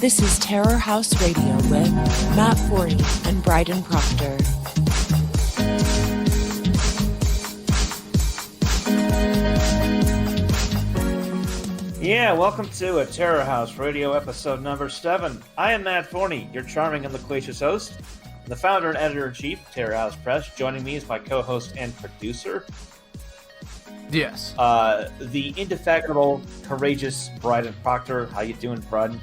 This is Terror House Radio with Matt Forney and Bryden Proctor. Yeah, welcome to a Terror House Radio episode number 7. I am Matt Forney, your charming and loquacious host, the founder and editor-in-chief of Terror House Press. Joining me is my co-host and producer. Yes. The indefatigable, courageous Bryden Proctor. How you doing, Bryden?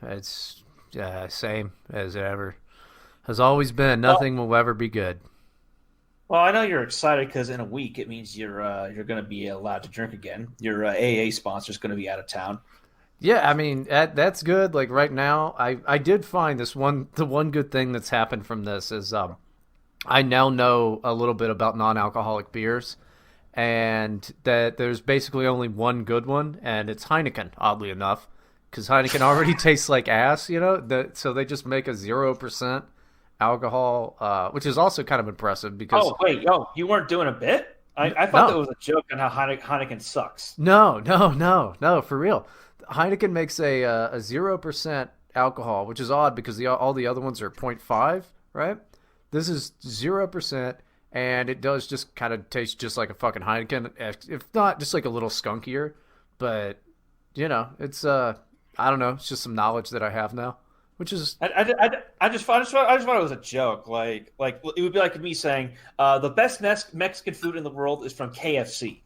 It's same as it ever has always been. Nothing will ever be good. Well, I know you're excited because in a week it means you're going to be allowed to drink again. Your AA sponsor is going to be out of town. Yeah, I mean that's good. Like right now, I did find the one good thing that's happened from this is I now know a little bit about non-alcoholic beers, and that there's basically only one good one, and it's Heineken, oddly enough, because Heineken already tastes like ass, so they just make a 0% alcohol, which is also kind of impressive because... Oh, wait, you weren't doing a bit? I thought that was a joke on how Heineken sucks. No, for real. Heineken makes a 0% alcohol, which is odd because all the other ones are 0.5, right? This is 0%, and it does just kind of taste just like a fucking Heineken, if not just like a little skunkier. But, it's, I don't know, it's just some knowledge that I have now, which is... I just thought it was a joke. Like it would be like me saying, the best Mexican food in the world is from KFC.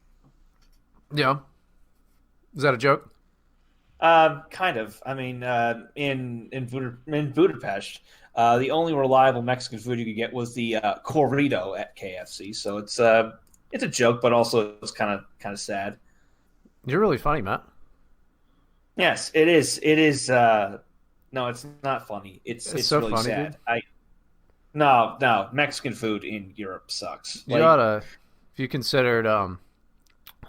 Yeah. Is that a joke? Kind of. I mean, in Budapest, the only reliable Mexican food you could get was the corrido at KFC. So it's a joke, but also it's kind of sad. You're really funny, Matt. Yes, it is. It is. No, it's not funny. It's so really funny, sad. Dude. No, Mexican food in Europe sucks. You oughta, if you considered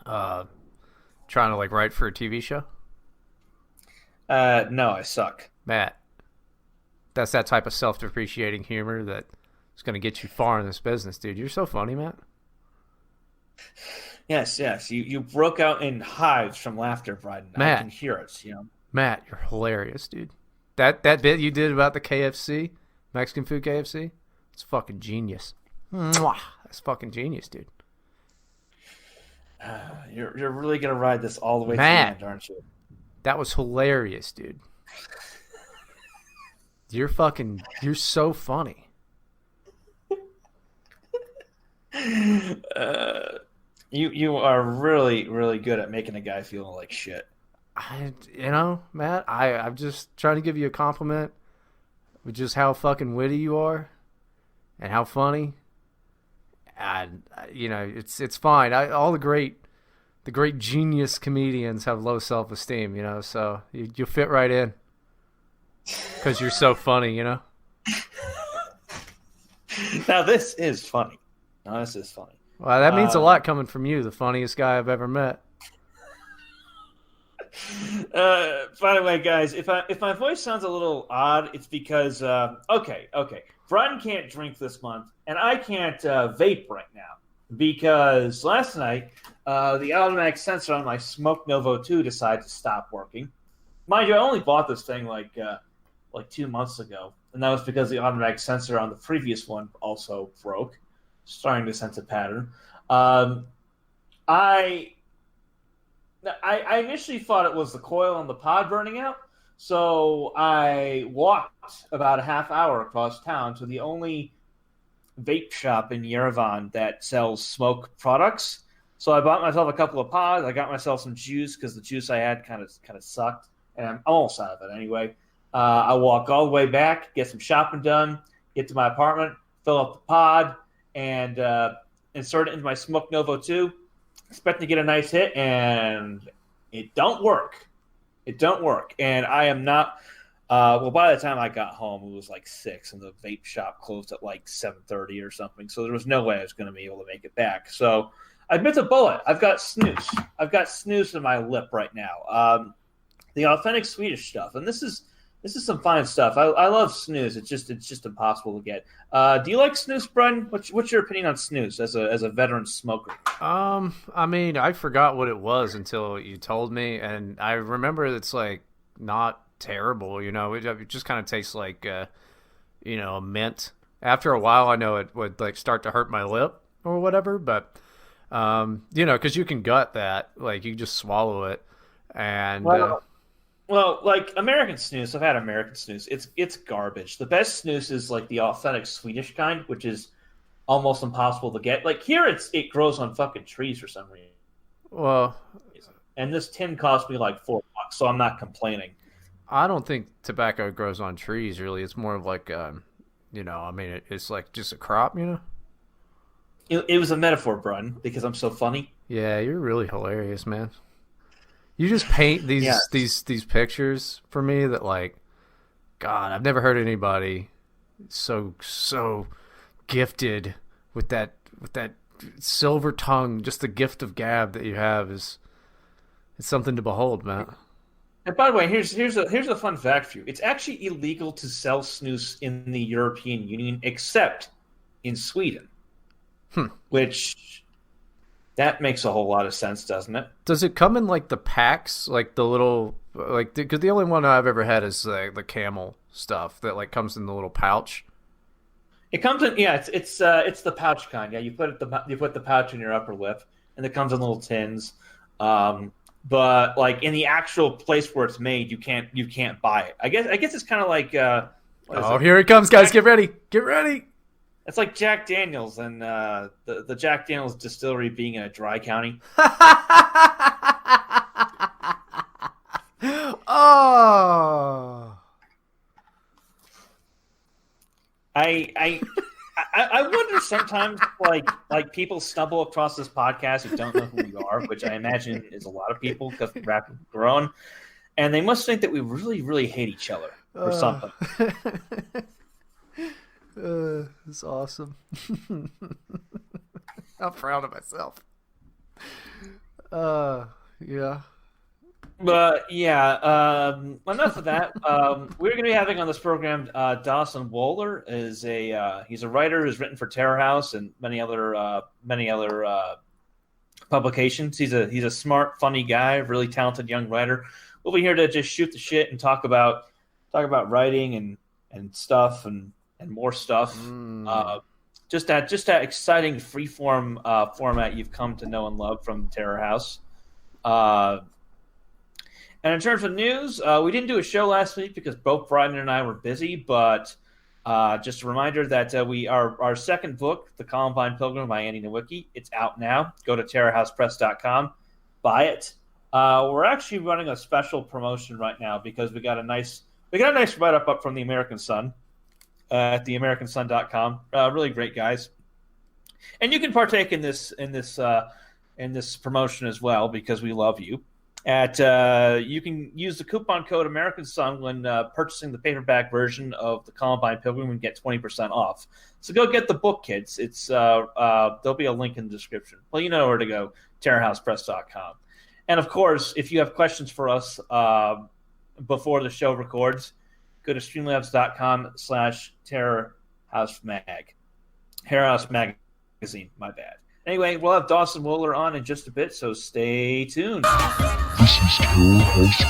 trying to write for a TV show. No, I suck. Matt, that's that type of self-depreciating humor that is going to get you far in this business, dude. You're so funny, Matt. Yes. You broke out in hives from laughter, Bryden. Matt, I can hear it. Matt, you're hilarious, dude. That bit you did about the KFC, Mexican food KFC, it's fucking genius. Mwah! That's fucking genius, dude. You're really gonna ride this all the way Matt, through, aren't you? That was hilarious, dude. You're so funny. You are really, really good at making a guy feel like shit. Matt, I'm just trying to give you a compliment with just how fucking witty you are and how funny. And it's fine. All the great genius comedians have low self-esteem, so you'll fit right in because you're so funny, Now this is funny. Well, that means a lot coming from you, the funniest guy I've ever met. By the way, guys, if my voice sounds a little odd, it's because okay, Bryden can't drink this month, and I can't vape right now because last night the automatic sensor on my Smoke Novo 2 decided to stop working. Mind you, I only bought this thing like 2 months ago, and that was because the automatic sensor on the previous one also broke. Starting to sense a pattern. I initially thought it was the coil on the pod burning out, so I walked about a half hour across town to the only vape shop in Yerevan that sells smoke products. So I bought myself a couple of pods. I got myself some juice because the juice I had kind of sucked, and I'm almost out of it anyway. I walk all the way back, get some shopping done, get to my apartment, fill up the pod, and insert it into my Smoke Novo 2. Expecting to get a nice hit, and it don't work. And I am not by the time I got home, it was like 6, and the vape shop closed at like 7:30 or something, so there was no way I was going to be able to make it back. So I bit the bullet. I've got snus in my lip right now, the authentic Swedish stuff, and this is some fine stuff. I love snus. It's just impossible to get. Do you like snus, Bryden? What's your opinion on snus as a veteran smoker? I mean, I forgot what it was until you told me, and I remember it's like not terrible. It just kind of tastes like a mint. After a while, I know it would like start to hurt my lip or whatever, but because you can gut that, like you just swallow it, and well, like American snus, I've had American snus. It's garbage. The best snus is like the authentic Swedish kind, which is almost impossible to get. Like here, it grows on fucking trees for some reason. Well, and this tin cost me like $4, so I'm not complaining. I don't think tobacco grows on trees. Really, it's more of like, it's like just a crop. It was a metaphor, Brun, because I'm so funny. Yeah, you're really hilarious, man. You just paint these pictures for me that, like, God, I've never heard anybody so gifted with that silver tongue. Just the gift of gab that you have is something to behold, man. And by the way, here's a fun fact for you. It's actually illegal to sell snus in the European Union except in Sweden. Which that makes a whole lot of sense, doesn't it? Does it come in like the packs, like the little, like because the only one I've ever had is the Camel stuff that like comes in the little pouch. It comes in, yeah. It's the pouch kind. Yeah, you put the pouch in your upper lip, and it comes in little tins. But like in the actual place where it's made, you can't buy it. I guess it's kind of like. Here it comes, guys! Get ready! Get ready! It's like Jack Daniels and the Jack Daniels distillery being in a dry county. Oh. I wonder sometimes like people stumble across this podcast who don't know who we are, which I imagine is a lot of people because we're rapidly growing, and they must think that we really, really hate each other or something. It's awesome. I'm proud of myself. Yeah. But yeah, enough of that. We're going to be having on this program Dawson Wohler. He's a writer who's written for Terror House and many other publications. He's a smart, funny guy, really talented young writer. We'll be here to just shoot the shit and talk about writing and stuff and more stuff. Just that exciting freeform format you've come to know and love from Terror House. And in terms of news, we didn't do a show last week because both Bryden and I were busy, but just a reminder that our second book, The Columbine Pilgrim by Andy Nowicki, it's out now. Go to terrorhousepress.com, buy it. We're actually running a special promotion right now because we got a nice write-up up from the American Sun at theamericansun.com. Really great guys. And you can partake in this promotion as well because we love you. You can use the coupon code American Sun when purchasing the paperback version of the Columbine Pilgrim and get 20% off. So go get the book, kids. It's there'll be a link in the description. Well, you know where to go, terrorhousepress.com. And of course, if you have questions for us before the show records, go to streamlabs.com/terrorhousemag. Terrorhouse Magazine, my bad. Anyway, we'll have Dawson Wohler on in just a bit, so stay tuned. This is Terror House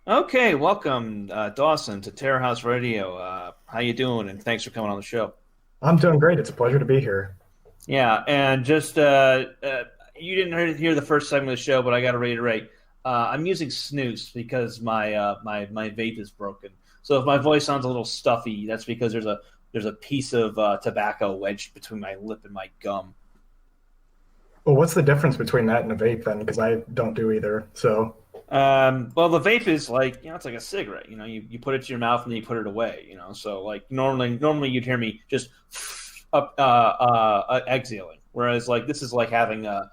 Radio. Okay, welcome, Dawson, to Terror House Radio. How you doing? And thanks for coming on the show. I'm doing great. It's a pleasure to be here. Yeah, and just you didn't hear the first segment of the show, but I got to reiterate. I'm using snus because my vape is broken. So if my voice sounds a little stuffy, that's because there's a piece of tobacco wedged between my lip and my gum. Well, what's the difference between that and a vape then? Because I don't do either. So, well, the vape is like it's like a cigarette. You put it to your mouth and then you put it away. So like normally you'd hear me just exhaling, whereas like this is like having a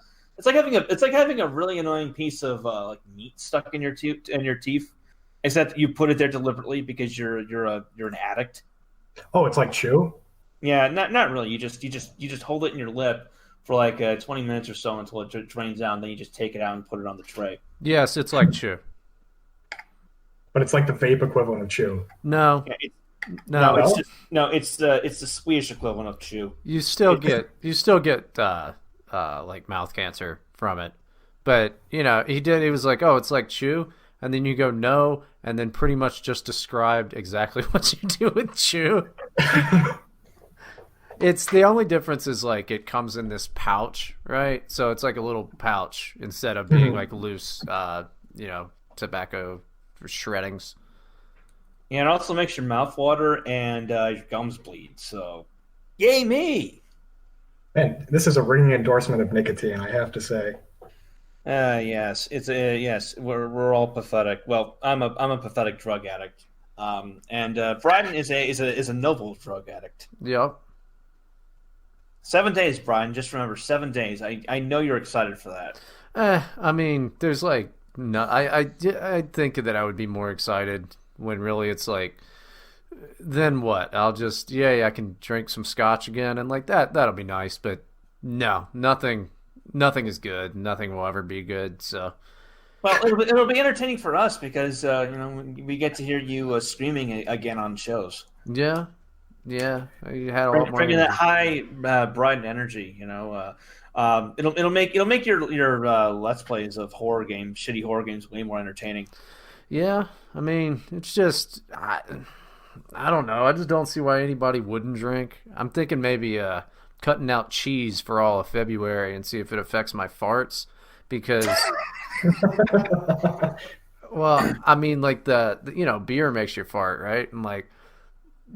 really annoying piece of like meat stuck in your teeth, except you put it there deliberately because you're an addict. Oh, it's like chew? Yeah, not really. You just hold it in your lip for like 20 minutes or so until it drains out, and then you just take it out and put it on the tray. Yes, it's like chew. But it's like the vape equivalent of chew. No. Yeah, it's the Swedish equivalent of chew. You still get like mouth cancer from it. But, he was like, "Oh, it's like chew." and then you go no, and then pretty much just described exactly what you do with chew. It's the only difference is like it comes in this pouch, right? So it's like a little pouch instead of being like loose, tobacco for shreddings. Yeah, it also makes your mouth water and your gums bleed. So, yay me! Man, this is a ringing endorsement of nicotine, I have to say. Yes, yes. We're all pathetic. Well, I'm a pathetic drug addict, and Bryden is a noble drug addict. Yep. 7 days, Bryden. Just remember, 7 days. I know you're excited for that. I mean, there's like no. I think that I would be more excited when really it's like, then what? I'll just I can drink some scotch again and like that. That'll be nice, but no, nothing is good. Nothing will ever be good. So, well, it'll be entertaining for us because we get to hear you screaming again on shows. Yeah, you had a lot more bringing that energy. high, bright energy. It'll make your let's plays of shitty horror games, way more entertaining. Yeah, I mean, it's just I don't know. I just don't see why anybody wouldn't drink. I'm thinking maybe cutting out cheese for all of February and see if it affects my farts because well, I mean like the beer makes you fart, right? And like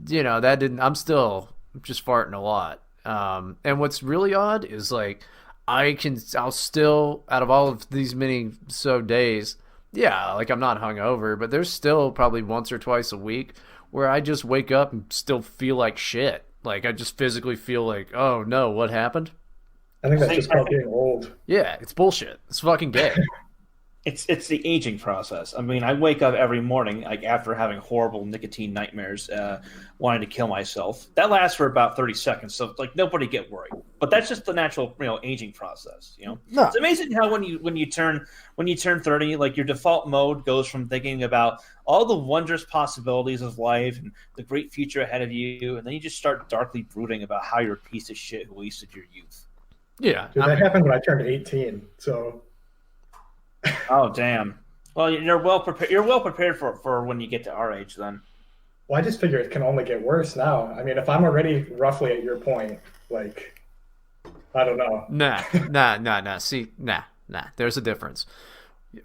that didn't I'm still just farting a lot. And what's really odd is like I'll still out of all of these many days, like I'm not hungover, but there's still probably once or twice a week where I just wake up and still feel like shit. Like I just physically feel like, oh no, what happened? I think that's just called being old. Yeah, it's bullshit. It's fucking gay. It's the aging process. I mean, I wake up every morning like after having horrible nicotine nightmares, wanting to kill myself. That lasts for about 30 seconds, so like nobody get worried. But that's just the natural, aging process. No. It's amazing how when you turn 30, like your default mode goes from thinking about all the wondrous possibilities of life and the great future ahead of you, and then you just start darkly brooding about how you're a piece of shit who wasted your youth. Yeah, dude, that happened when I turned 18. So. Oh damn! Well, you're well prepared. You're well prepared for when you get to our age, then. Well, I just figure it can only get worse now. I mean, if I'm already roughly at your point, like, I don't know. Nah. See, nah. There's a difference.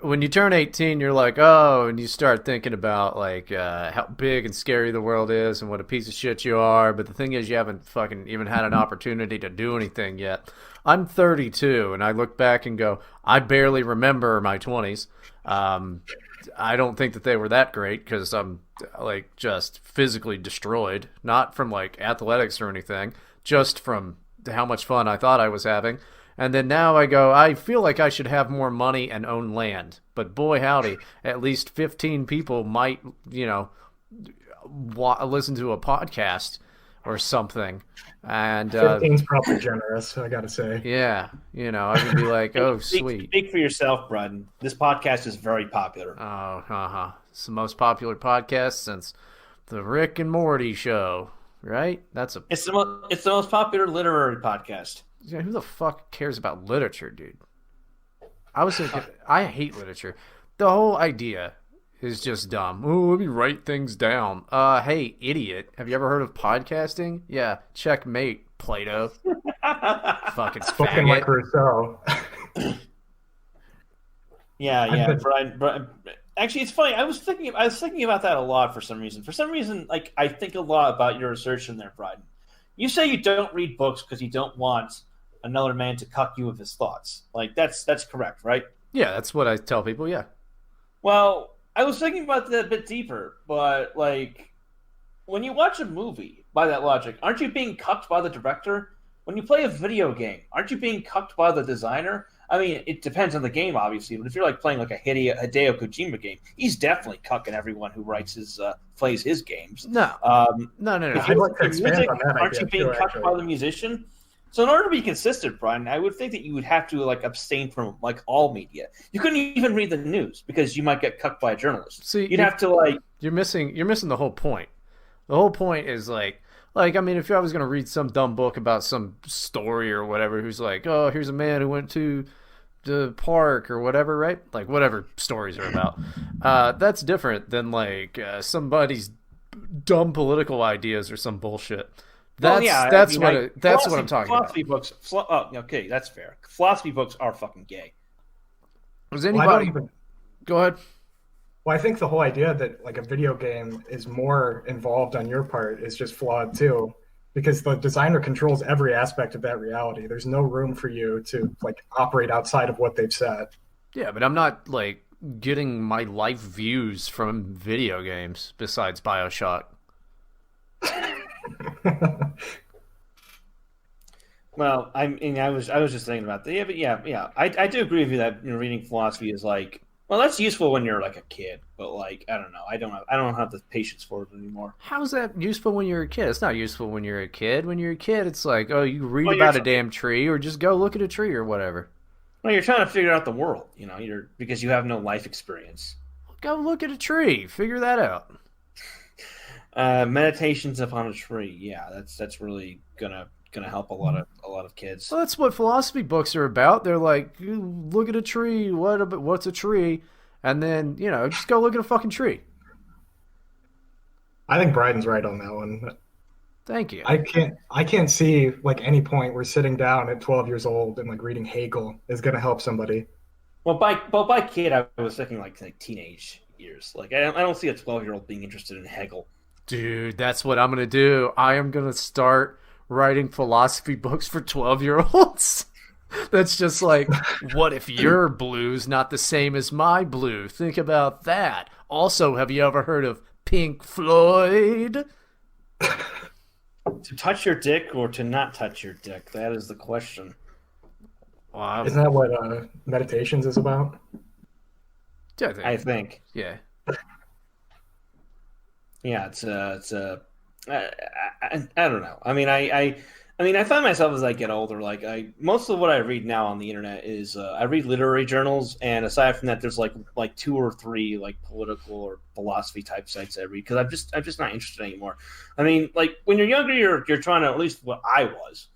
When you turn 18, you're like, oh, and you start thinking about like how big and scary the world is and what a piece of shit you are. But the thing is, you haven't fucking even had an opportunity to do anything yet. I'm 32, and I look back and go, I barely remember my 20s. I don't think that they were that great because I'm like just physically destroyed, not from like athletics or anything, just from how much fun I thought I was having. And then now I go, I feel like I should have more money and own land. But boy, howdy, at least 15 people might, listen to a podcast or something. And 15's probably generous, I gotta say. Yeah, I can be like, oh, sweet. Speak for yourself, Bryden. This podcast is very popular. Oh, it's the most popular podcast since the Rick and Morty show, right? It's the most popular literary podcast. Yeah, who the fuck cares about literature, dude? I was thinking, I hate literature. The whole idea is just dumb. Oh, let me write things down. Hey, idiot. Have you ever heard of podcasting? Yeah, checkmate, Plato. Fucking spoken faggot. like Rousseau. Yeah, Brian. Actually, it's funny. I was thinking about that a lot for some reason. For some reason, like I think a lot about your assertion there, Brian. You say you don't read books because you don't want another man to cuck you with his thoughts. Like that's correct, right? Yeah, that's what I tell people. Yeah. Well, I was thinking about that a bit deeper, but like when you watch a movie, by that logic, aren't you being cucked by the director? When you play a video game, aren't you being cucked by the designer? I mean, it depends on the game, obviously, but if you're like playing like a Hideo Kojima game, he's definitely cucking everyone who plays his games. No. If you're like music, aren't you being cucked by the musician? So in order to be consistent, Brian, I would think that you would have to like abstain from like all media. You couldn't even read the news because you might get cucked by a journalist. See, you'd have to like you're missing the whole point. The whole point is like I mean, if I was gonna read some dumb book about some story or whatever, who's like, oh, here's a man who went to the park or whatever, right? Like whatever stories are about. That's different than like somebody's dumb political ideas or some bullshit. That's what I'm talking philosophy about. books. Okay, that's fair. Philosophy books are fucking gay. Was anybody? Go ahead. Well, I think the whole idea that like a video game is more involved on your part is just flawed too, because the designer controls every aspect of that reality. There's no room for you to like operate outside of what they've set. Yeah, but I'm not like getting my life views from video games besides BioShock. Well, I mean, I was just thinking about that. Yeah. I do agree with you that reading philosophy is like, well, that's useful when you're like a kid, but like I don't know, I don't have the patience for it anymore. How's that useful when you're a kid? It's not useful when you're a kid. When you're a kid, it's like, oh, you read about a damn tree, or just go look at a tree or whatever. Well, you're trying to figure out the world, because you have no life experience. Go look at a tree, figure that out. Meditations upon a tree, yeah, that's really gonna help a lot of kids. Well, that's what philosophy books are about. They're like, look at a tree. What's a tree? And then just go look at a fucking tree. I think Bryden's right on that one. Thank you. I can't see like any point where sitting down at 12 years old and like reading Hegel is going to help somebody. Well, by kid, I was thinking like teenage years. Like I don't see a 12-year-old being interested in Hegel. Dude, that's what I'm gonna do. I am gonna start writing philosophy books for 12-year-olds. That's just like, what if your blue's not the same as my blue? Think about that. Also, have you ever heard of Pink Floyd? To touch your dick or to not touch your dick? That is the question. Wow. Isn't that what Meditations is about? I think. Yeah. Yeah, it's I don't know. I mean, I find myself as I get older, like most of what I read now on the internet is I read literary journals, and aside from that, there's like 2 or 3 like political or philosophy type sites I read because I'm just not interested anymore. I mean, like when you're younger, you're trying to, at least what I was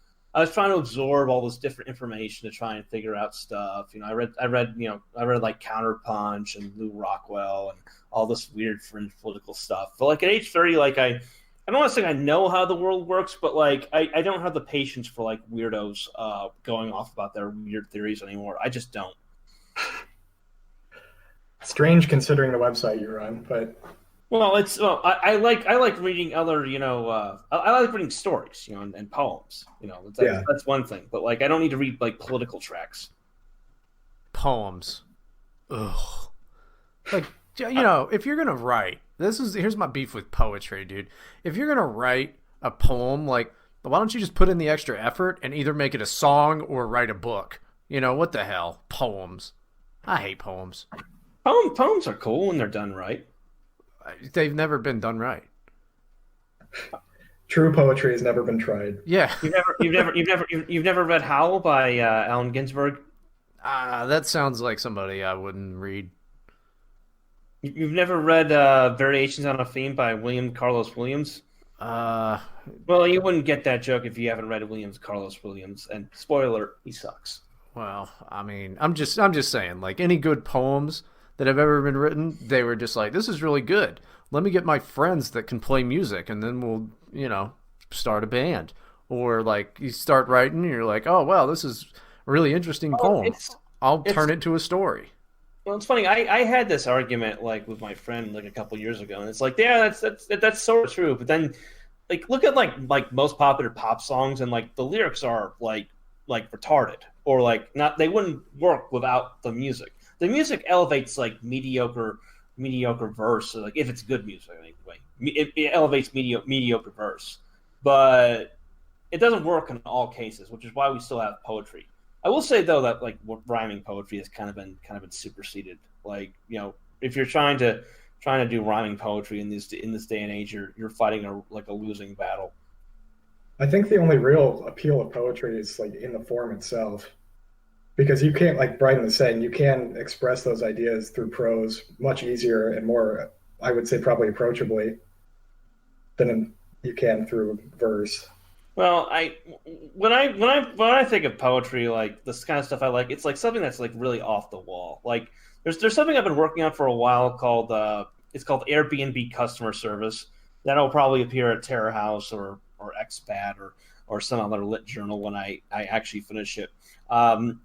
trying to absorb all this different information to try and figure out stuff. I read like Counterpunch and Lou Rockwell and all this weird fringe political stuff. But like at age 30, like I don't want to say I know how the world works, but like I don't have the patience for like weirdos going off about their weird theories anymore. I just don't. Strange considering the website you run, but I like reading other I like reading stories and poems. That's one thing. But like I don't need to read like political tracts. Poems. Ugh. Like if you're gonna write. Here's my beef with poetry, dude. If you're gonna write a poem, like, why don't you just put in the extra effort and either make it a song or write a book? What the hell? Poems. I hate poems. Poems are cool when they're done right. They've never been done right. True poetry has never been tried. Yeah. You've never read Howl by Allen Ginsberg? That sounds like somebody I wouldn't read. You've never read Variations on a Theme by William Carlos Williams? Well, you wouldn't get that joke if you haven't read Carlos Williams. And spoiler, he sucks. Well, I mean, I'm just saying, like, any good poems that have ever been written, they were just like, this is really good. Let me get my friends that can play music, and then we'll, start a band. Or, like, you start writing, and you're like, oh, well, this is a really interesting poem. I'll turn it to a story. Well, it's funny. I had this argument like with my friend like a couple years ago, and it's like, yeah, that's sort of true. But then, like, look at like most popular pop songs, and like the lyrics are like retarded, or like not. They wouldn't work without the music. The music elevates like mediocre verse, so, like if it's good music anyway. It elevates mediocre verse, but it doesn't work in all cases, which is why we still have poetry. I will say though that like rhyming poetry has kind of been superseded. Like if you're trying to do rhyming poetry in this day and age, you're fighting a losing battle. I think the only real appeal of poetry is like in the form itself, because you can't, like Bryden was saying, you can express those ideas through prose much easier and more, I would say, probably approachably than you can through verse. Well, when I think of poetry, like this kind of stuff I like, it's like something that's like really off the wall. Like there's something I've been working on for a while called it's called Airbnb customer service. That'll probably appear at Terror House or Expat or some other lit journal when I actually finish it.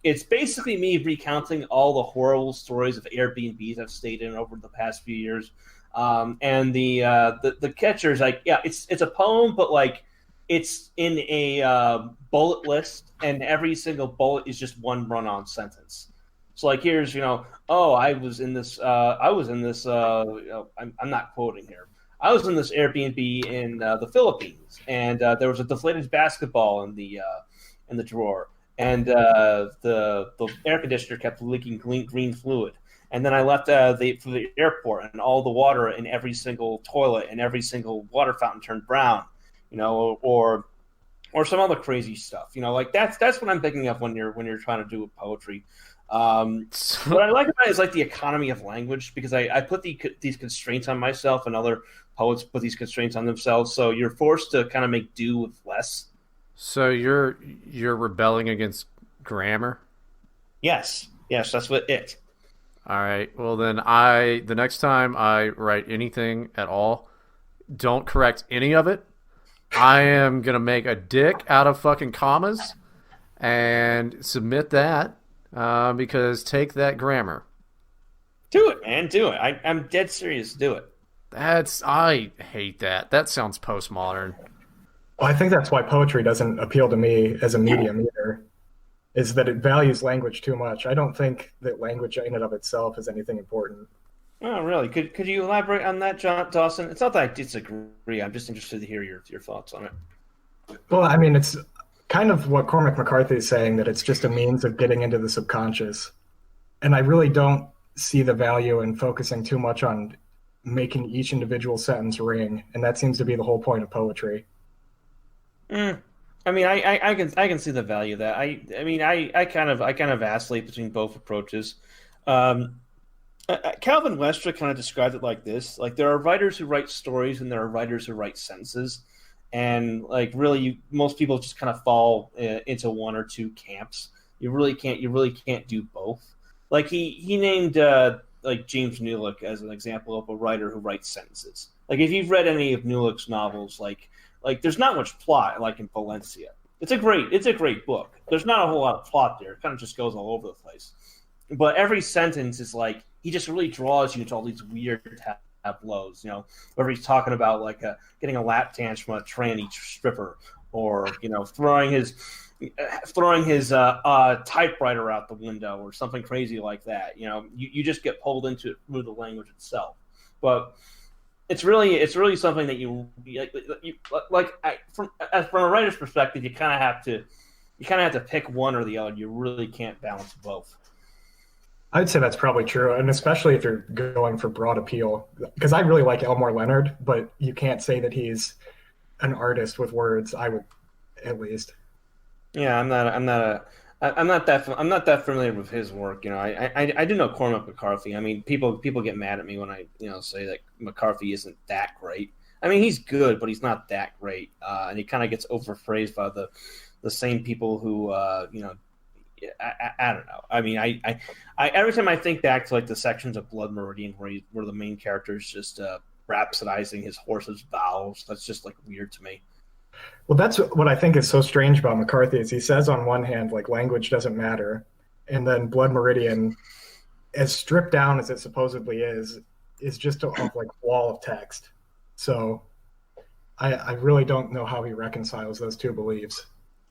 It's basically me recounting all the horrible stories of Airbnbs I've stayed in over the past few years. And the catcher is like, yeah, it's a poem, but like it's in a bullet list, and every single bullet is just one run-on sentence. So like here's oh I was in this I'm not quoting here. I was in this Airbnb in the Philippines, and there was a deflated basketball in the drawer, and the air conditioner kept leaking green fluid. And then I left for the airport, and all the water in every single toilet and every single water fountain turned brown, or some other crazy stuff. Like that's what I'm picking up when you're trying to do poetry. What I like about it is like the economy of language, because I put these constraints on myself, and other poets put these constraints on themselves. So you're forced to kind of make do with less. So you're rebelling against grammar? Yes, that's what it. All right. Well, then the next time I write anything at all, don't correct any of it. I am going to make a dick out of fucking commas and submit that because take that grammar. Do it, man. Do it. I'm dead serious. Do it. I hate that. That sounds postmodern. Well, I think that's why poetry doesn't appeal to me as a medium either, is that it values language too much. I don't think that language in and of itself is anything important. Oh, really? Could you elaborate on that, Dawson? It's not that I disagree. I'm just interested to hear your thoughts on it. Well, I mean, it's kind of what Cormac McCarthy is saying, that it's just a means of getting into the subconscious. And I really don't see the value in focusing too much on making each individual sentence ring. And that seems to be the whole point of poetry. I mean, I can see the value of that. I kind of vacillate between both approaches. Calvin Westra kind of described it like this: like there are writers who write stories, and there are writers who write sentences, and like really, most people just kind of fall into one or two camps. You really can't do both. Like he named like James Newlick as an example of a writer who writes sentences. Like if you've read any of Newlick's novels, like there's not much plot, like in Valencia. It's a great book. There's not a whole lot of plot there. It kind of just goes all over the place. But every sentence is like, he just really draws you into all these weird tableaus, whether he's talking about like getting a lap dance from a tranny stripper, or, throwing his typewriter out the window, or something crazy like that. You just get pulled into it through the language itself. But it's really something that from a writer's perspective, you kind of have to pick one or the other. You really can't balance both. I'd say that's probably true, and especially if you're going for broad appeal. Because I really like Elmore Leonard, but you can't say that he's an artist with words. I would, at least. Yeah, I'm not that familiar with his work. I do know Cormac McCarthy. I mean, people get mad at me when I say that McCarthy isn't that great. I mean, he's good, but he's not that great, and he kind of gets overpraised by the same people who I don't know. I mean, I every time I think back to like the sections of Blood Meridian where the main character is just rhapsodizing his horse's bowels, that's just like weird to me. Well, that's what I think is so strange about McCarthy, is he says on one hand, like, language doesn't matter, and then Blood Meridian, as stripped down as it supposedly is just a like wall of text. So I really don't know how he reconciles those two beliefs.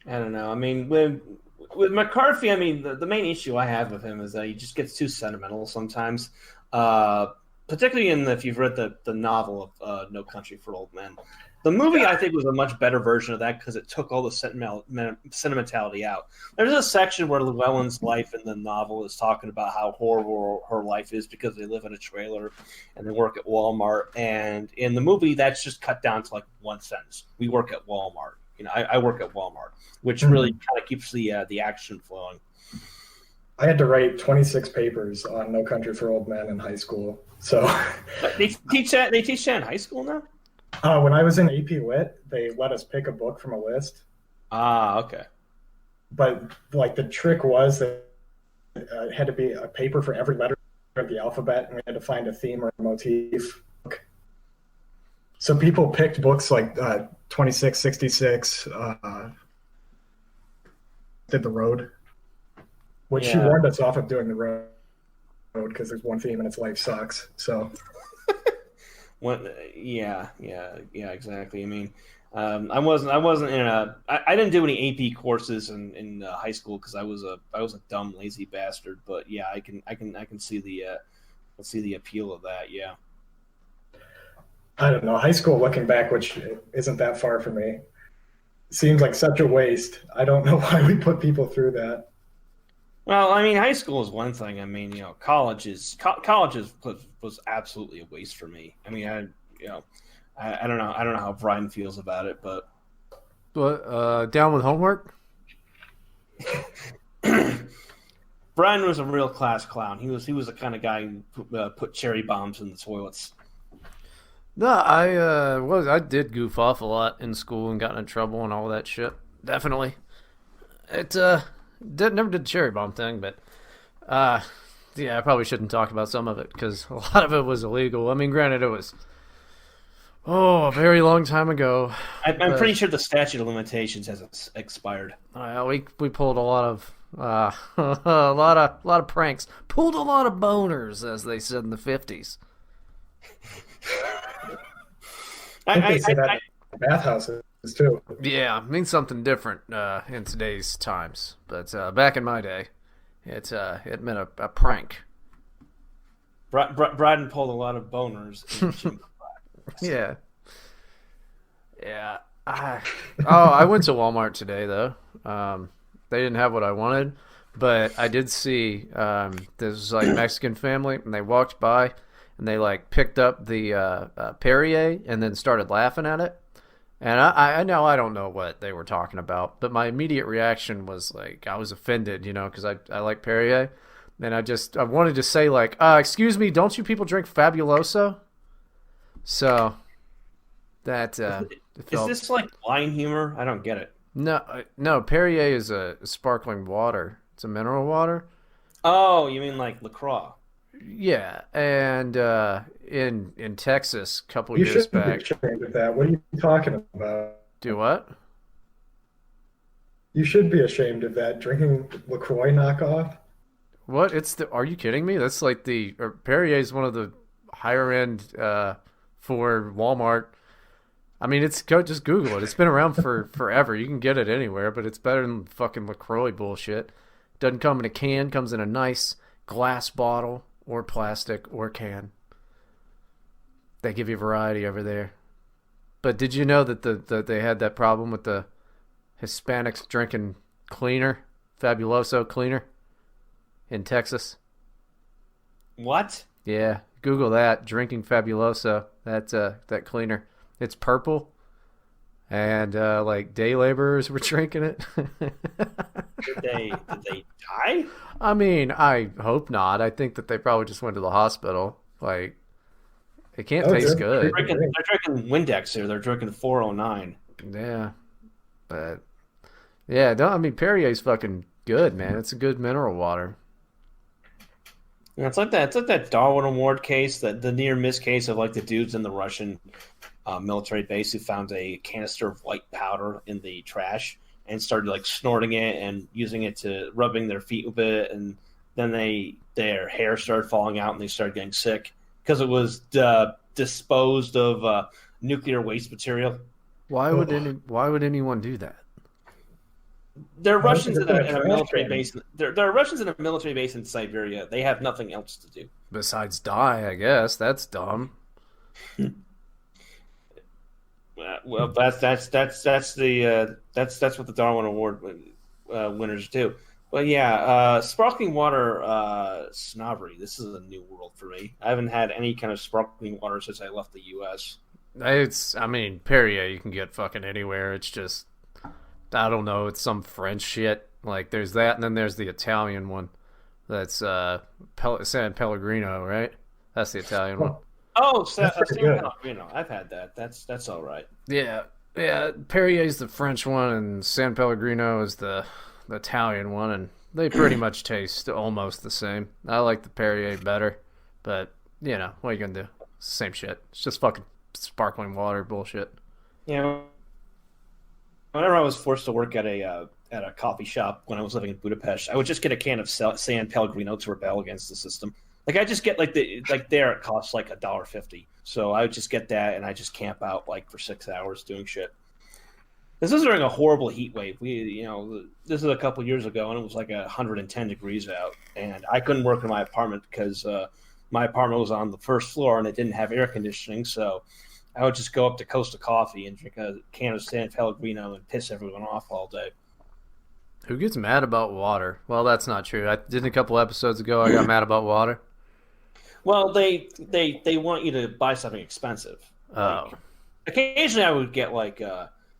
I don't know. I mean, with McCarthy, I mean, the main issue I have with him is that he just gets too sentimental sometimes, particularly if you've read the novel of No Country for Old Men. The movie, I think, was a much better version of that because it took all the sentimentality out. There's a section where Llewellyn's life in the novel is talking about how horrible her life is because they live in a trailer and they work at Walmart. And in the movie, that's just cut down to like one sentence. We work at Walmart. I work at Walmart, which really kind of keeps the action flowing. I had to write 26 papers on No Country for Old Men in high school. So They teach that in high school now? When I was in AP Lit, they let us pick a book from a list, Ah, okay. But like the trick was that it had to be a paper for every letter of the alphabet, and we had to find a theme or a motif. So people picked books like 2666, did the road, which she Yeah. warned us off of doing the road because there's one theme and its life sucks. So Yeah, exactly. I mean, I wasn't in I didn't do any AP courses in high school because I was a dumb, lazy bastard. But yeah, I can see the appeal of that. Yeah. I don't know. High school, looking back, which isn't that far from me, seems like such a waste. I don't know why we put people through that. Well, I mean, high school is one thing. I mean, college was absolutely a waste for me. I mean, I don't know how Brian feels about it, but down with homework? Brian was a real class clown. He was the kind of guy who put cherry bombs in the toilets. No, I did goof off a lot in school and got in trouble and all that shit. Definitely. It never did the cherry bomb thing, but yeah, I probably shouldn't talk about some of it because a lot of it was illegal. I mean, granted, it was a very long time ago. I'm pretty sure the statute of limitations has expired. We pulled a lot of a lot of pranks, pulled a lot of boners, as they said in the 50s. I think they say that in bathhouses too. Yeah, it means something different in today's times, but back in my day, it meant a prank. Bryden pulled a lot of boners. Yeah. I went to Walmart today though. They didn't have what I wanted, but I did see this like Mexican family, and they walked by. And they like picked up the Perrier and then started laughing at it. And I know I don't know what they were talking about, but my immediate reaction was like I was offended, because I like Perrier. And I wanted to say like, excuse me, don't you people drink Fabuloso? So that is this like wine humor? I don't get it. No, Perrier is a sparkling water. It's a mineral water. Oh, you mean like LaCroix? Yeah, and in Texas a couple years back. You should be ashamed of that. What are you talking about? Do what? You should be ashamed of that. Drinking LaCroix knockoff? What? Are you kidding me? That's like Perrier is one of the higher end for Walmart. I mean, just Google it. It's been around for forever. You can get it anywhere, but it's better than fucking LaCroix bullshit. Doesn't come in a can, comes in a nice glass bottle. Or plastic, or can. They give you variety over there. But did you know that they had that problem with the Hispanics drinking cleaner, Fabuloso cleaner, in Texas? What? Yeah, Google that. Drinking Fabuloso. That cleaner. It's purple, and like day laborers were drinking it. Did they die? I mean, I hope not. I think that they probably just went to the hospital. Like, it can't taste good. They're drinking Windex here. They're drinking 409. Yeah. But, yeah, I mean, Perrier's fucking good, man. It's a good mineral water. Yeah, it's like that Darwin Award case, the near miss case of like the dudes in the Russian military base who found a canister of white powder in the trash and started like snorting it and using it to rubbing their feet with it, and then their hair started falling out and they started getting sick because it was disposed of nuclear waste material. Why would anyone do that? There are Russians in a military base. There are Russians in a military base in Siberia. They have nothing else to do besides die. I guess that's dumb. Well, that's what the Darwin Award winners do. Well, yeah, sparkling water snobbery. This is a new world for me. I haven't had any kind of sparkling water since I left the U.S. I mean, Perrier you can get fucking anywhere. It's just, I don't know. It's some French shit. Like there's that, and then there's the Italian one. That's San Pellegrino, right? That's the Italian one. Oh, San Pellegrino. I've had that. That's all right. Yeah, Yeah, Perrier's the French one, and San Pellegrino is the Italian one, and they pretty much taste almost the same. I like the Perrier better, but, you know, what are you going to do? It's the same shit. It's just fucking sparkling water bullshit. You know, whenever I was forced to work at a coffee shop when I was living in Budapest, I would just get a can of San Pellegrino to rebel against the system. Like, I just get, there it costs like $1.50. So I would just get that, and I just camp out, like, for 6 hours doing shit. This is during a horrible heat wave. This is a couple years ago, and it was like 110 degrees out, and I couldn't work in my apartment because my apartment was on the first floor, and it didn't have air conditioning, so I would just go up to Costa Coffee and drink a can of San Pellegrino and piss everyone off all day. Who gets mad about water? Well, that's not true. I did a couple episodes ago. I got mad about water. Well, they want you to buy something expensive. Oh. Like, occasionally I would get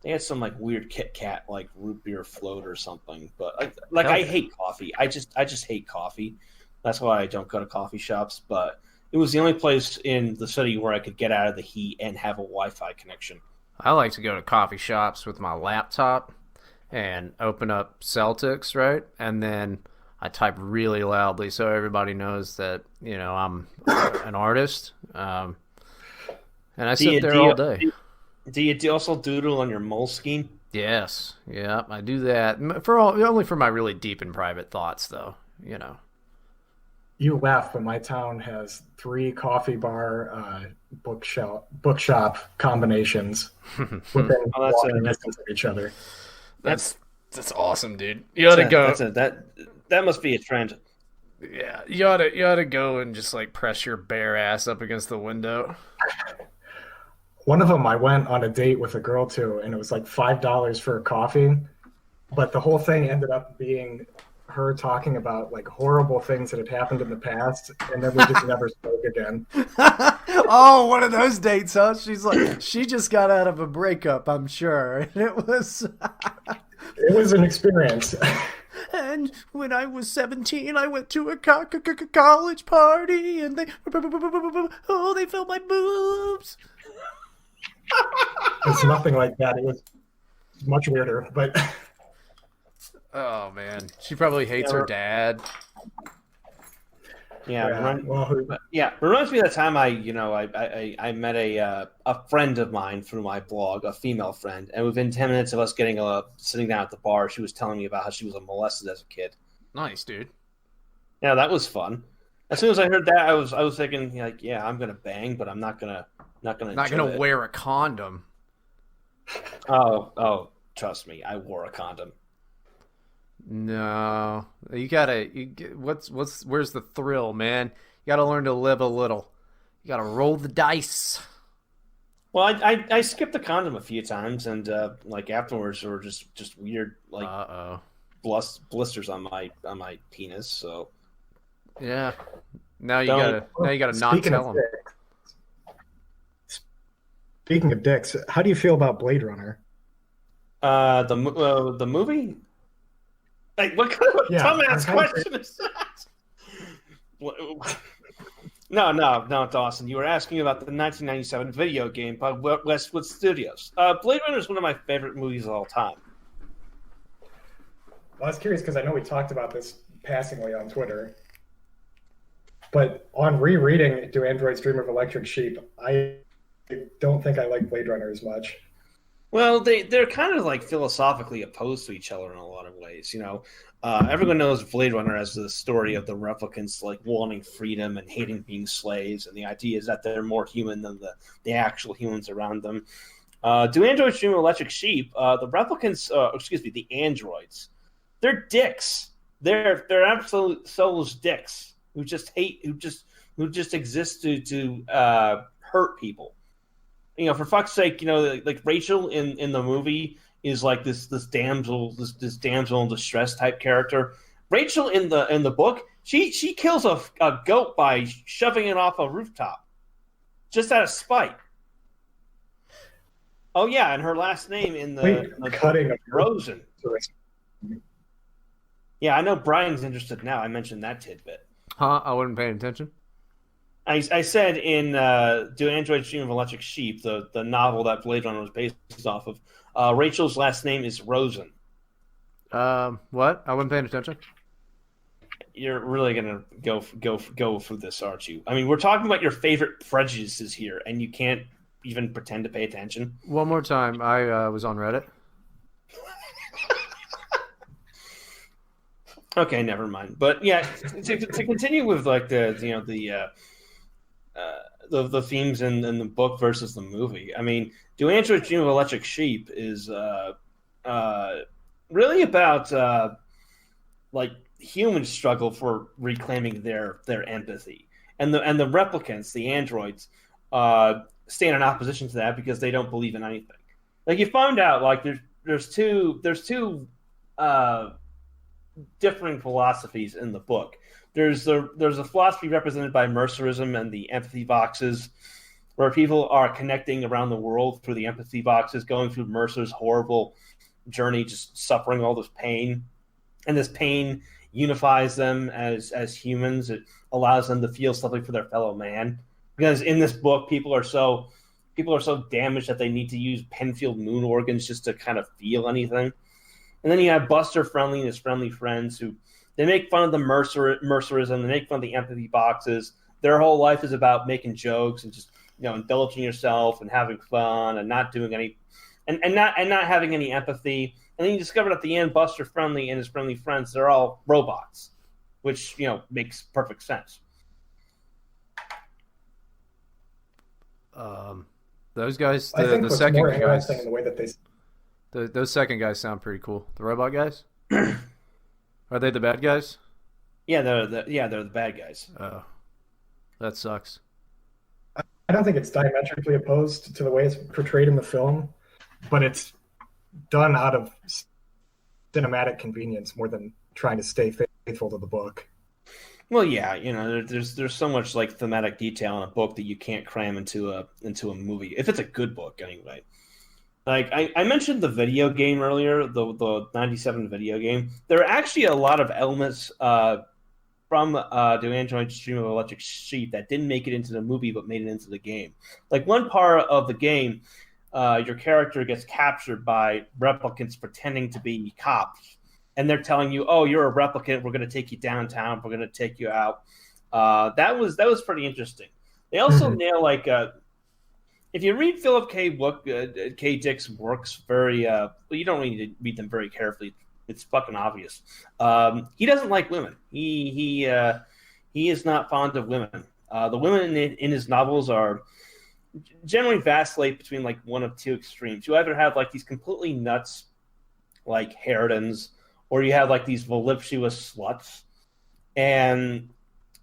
they had some weird Kit Kat root beer float or something. But I hate coffee. I just hate coffee. That's why I don't go to coffee shops. But it was the only place in the city where I could get out of the heat and have a Wi-Fi connection. I like to go to coffee shops with my laptop and open up Celtics, right? And then I type really loudly so everybody knows that, I'm an artist. And I sit there all day. Do you also doodle on your Moleskine? Yes. Yeah, I do that. Only for my really deep and private thoughts, though, You laugh, but my town has 3 coffee bar bookshop combinations within walking distance of each other. That's awesome, dude. You ought to go. That must be a trend. Yeah, you ought to go and just press your bare ass up against the window. One of them I went on a date with a girl to, and it was $5 for a coffee, but the whole thing ended up being her talking about horrible things that had happened in the past, and then we just never spoke again. Oh, one of those dates, huh? She's she just got out of a breakup, I'm sure, and it was an experience. And when I was 17, I went to a college party, and they felt my boobs. It's nothing like that. It was much weirder, but. Oh man, she probably hates her dad. Yeah. Reminds me of that time I met a friend of mine through my blog, a female friend, and within 10 minutes of us sitting down at the bar, she was telling me about how she was molested as a kid. Nice, dude. Yeah, that was fun. As soon as I heard that, I was thinking yeah, I'm gonna bang, but I'm not gonna wear a condom. Oh, trust me, I wore a condom. No, where's the thrill, man? You gotta learn to live a little. You gotta roll the dice. Well, I skipped the condom a few times, and afterwards there were just weird blisters on my penis. So yeah, now you gotta not tell them. Speaking of dicks, how do you feel about Blade Runner? The movie. What kind of dumbass question is that? No, Dawson. You were asking about the 1997 video game by Westwood Studios. Blade Runner is one of my favorite movies of all time. Well, I was curious because I know we talked about this passingly on Twitter. But on rereading Do Androids Dream of Electric Sheep, I don't think I like Blade Runner as much. Well, they're kind of philosophically opposed to each other in a lot of ways. Everyone knows Blade Runner as the story of the replicants wanting freedom and hating being slaves, and the idea is that they're more human than the actual humans around them. Do Androids Dream of Electric Sheep? The replicants, the androids, they're dicks. They're absolute soulless dicks who just hate, who just exist to hurt people. For fuck's sake, Rachel in the movie is this damsel in distress type character. Rachel in the book, she kills a goat by shoving it off a rooftop, just out of spite. Oh yeah, and her last name in the cutting Rosen. Yeah, I know Brian's interested now. I mentioned that tidbit. Huh? I wasn't paying attention. I said in Do Androids Dream of Electric Sheep, the novel that Blade Runner was based off of, Rachel's last name is Rosen. What? I wasn't paying attention. You're really gonna go for this, aren't you? I mean, we're talking about your favorite prejudices here, and you can't even pretend to pay attention. One more time. I was on Reddit. Okay, never mind. But yeah, to continue with like the themes in the book versus the movie. I mean, Do Androids Dream of Electric Sheep is really about like humans struggle for reclaiming their empathy, and the replicants, the androids, stand in opposition to that because they don't believe in anything. Like you find out, like there's two differing philosophies in the book. There's a philosophy represented by Mercerism and the empathy boxes, where people are connecting around the world through the empathy boxes, going through Mercer's horrible journey, just suffering all this pain, and this pain unifies them as humans. It allows them to feel something for their fellow man. Because in this book, people are so damaged that they need to use Penfield moon organs just to kind of feel anything. And then you have Buster Friendly and his friendly friends who they make fun of the Mercerism, they make fun of the empathy boxes. Their whole life is about making jokes and just indulging yourself and having fun and not doing any and not having any empathy. And then you discover at the end, Buster Friendly and his friendly friends, they're all robots, which makes perfect sense. Those guys, I think the what's second more guys, interesting in the way that they. those second guys sound pretty cool. The robot guys, are they the bad guys? Yeah, they're the bad guys. Oh, that sucks. I don't think it's diametrically opposed to the way it's portrayed in the film, but it's done out of cinematic convenience more than trying to stay faithful to the book. Well, yeah, there's so much like thematic detail in a book that you can't cram into a movie if it's a good book anyway. Like I mentioned the video game earlier, the 97 video game. There are actually a lot of elements from Do Androids Dream of Electric Sheep that didn't make it into the movie but made it into the game. Like one part of the game, your character gets captured by replicants pretending to be cops. And they're telling you, "Oh, you're a replicant. We're going to take you downtown. We're going to take you out." That was pretty interesting. They also nail like if you read Philip K. Dick's works very well, you don't really need to read them very carefully. It's fucking obvious. He doesn't like women. He is not fond of women. The women in his novels are generally vacillate between like one of two extremes. You either have like these completely nuts like harridans, or you have like these voluptuous sluts. And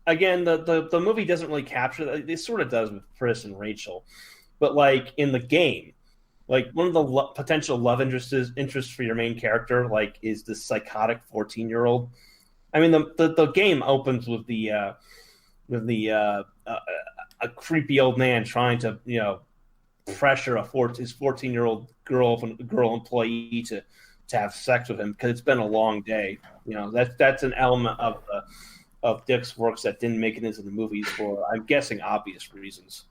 again, the movie doesn't really capture that. It sort of does with Chris and Rachel. But like in the game, like one of the potential love interests for your main character like is this psychotic 14-year-old. I mean, the game opens with a creepy old man trying to pressure his 14-year-old girl employee to have sex with him because it's been a long day. That's an element of Dick's works that didn't make it into the movies for, I'm guessing, obvious reasons.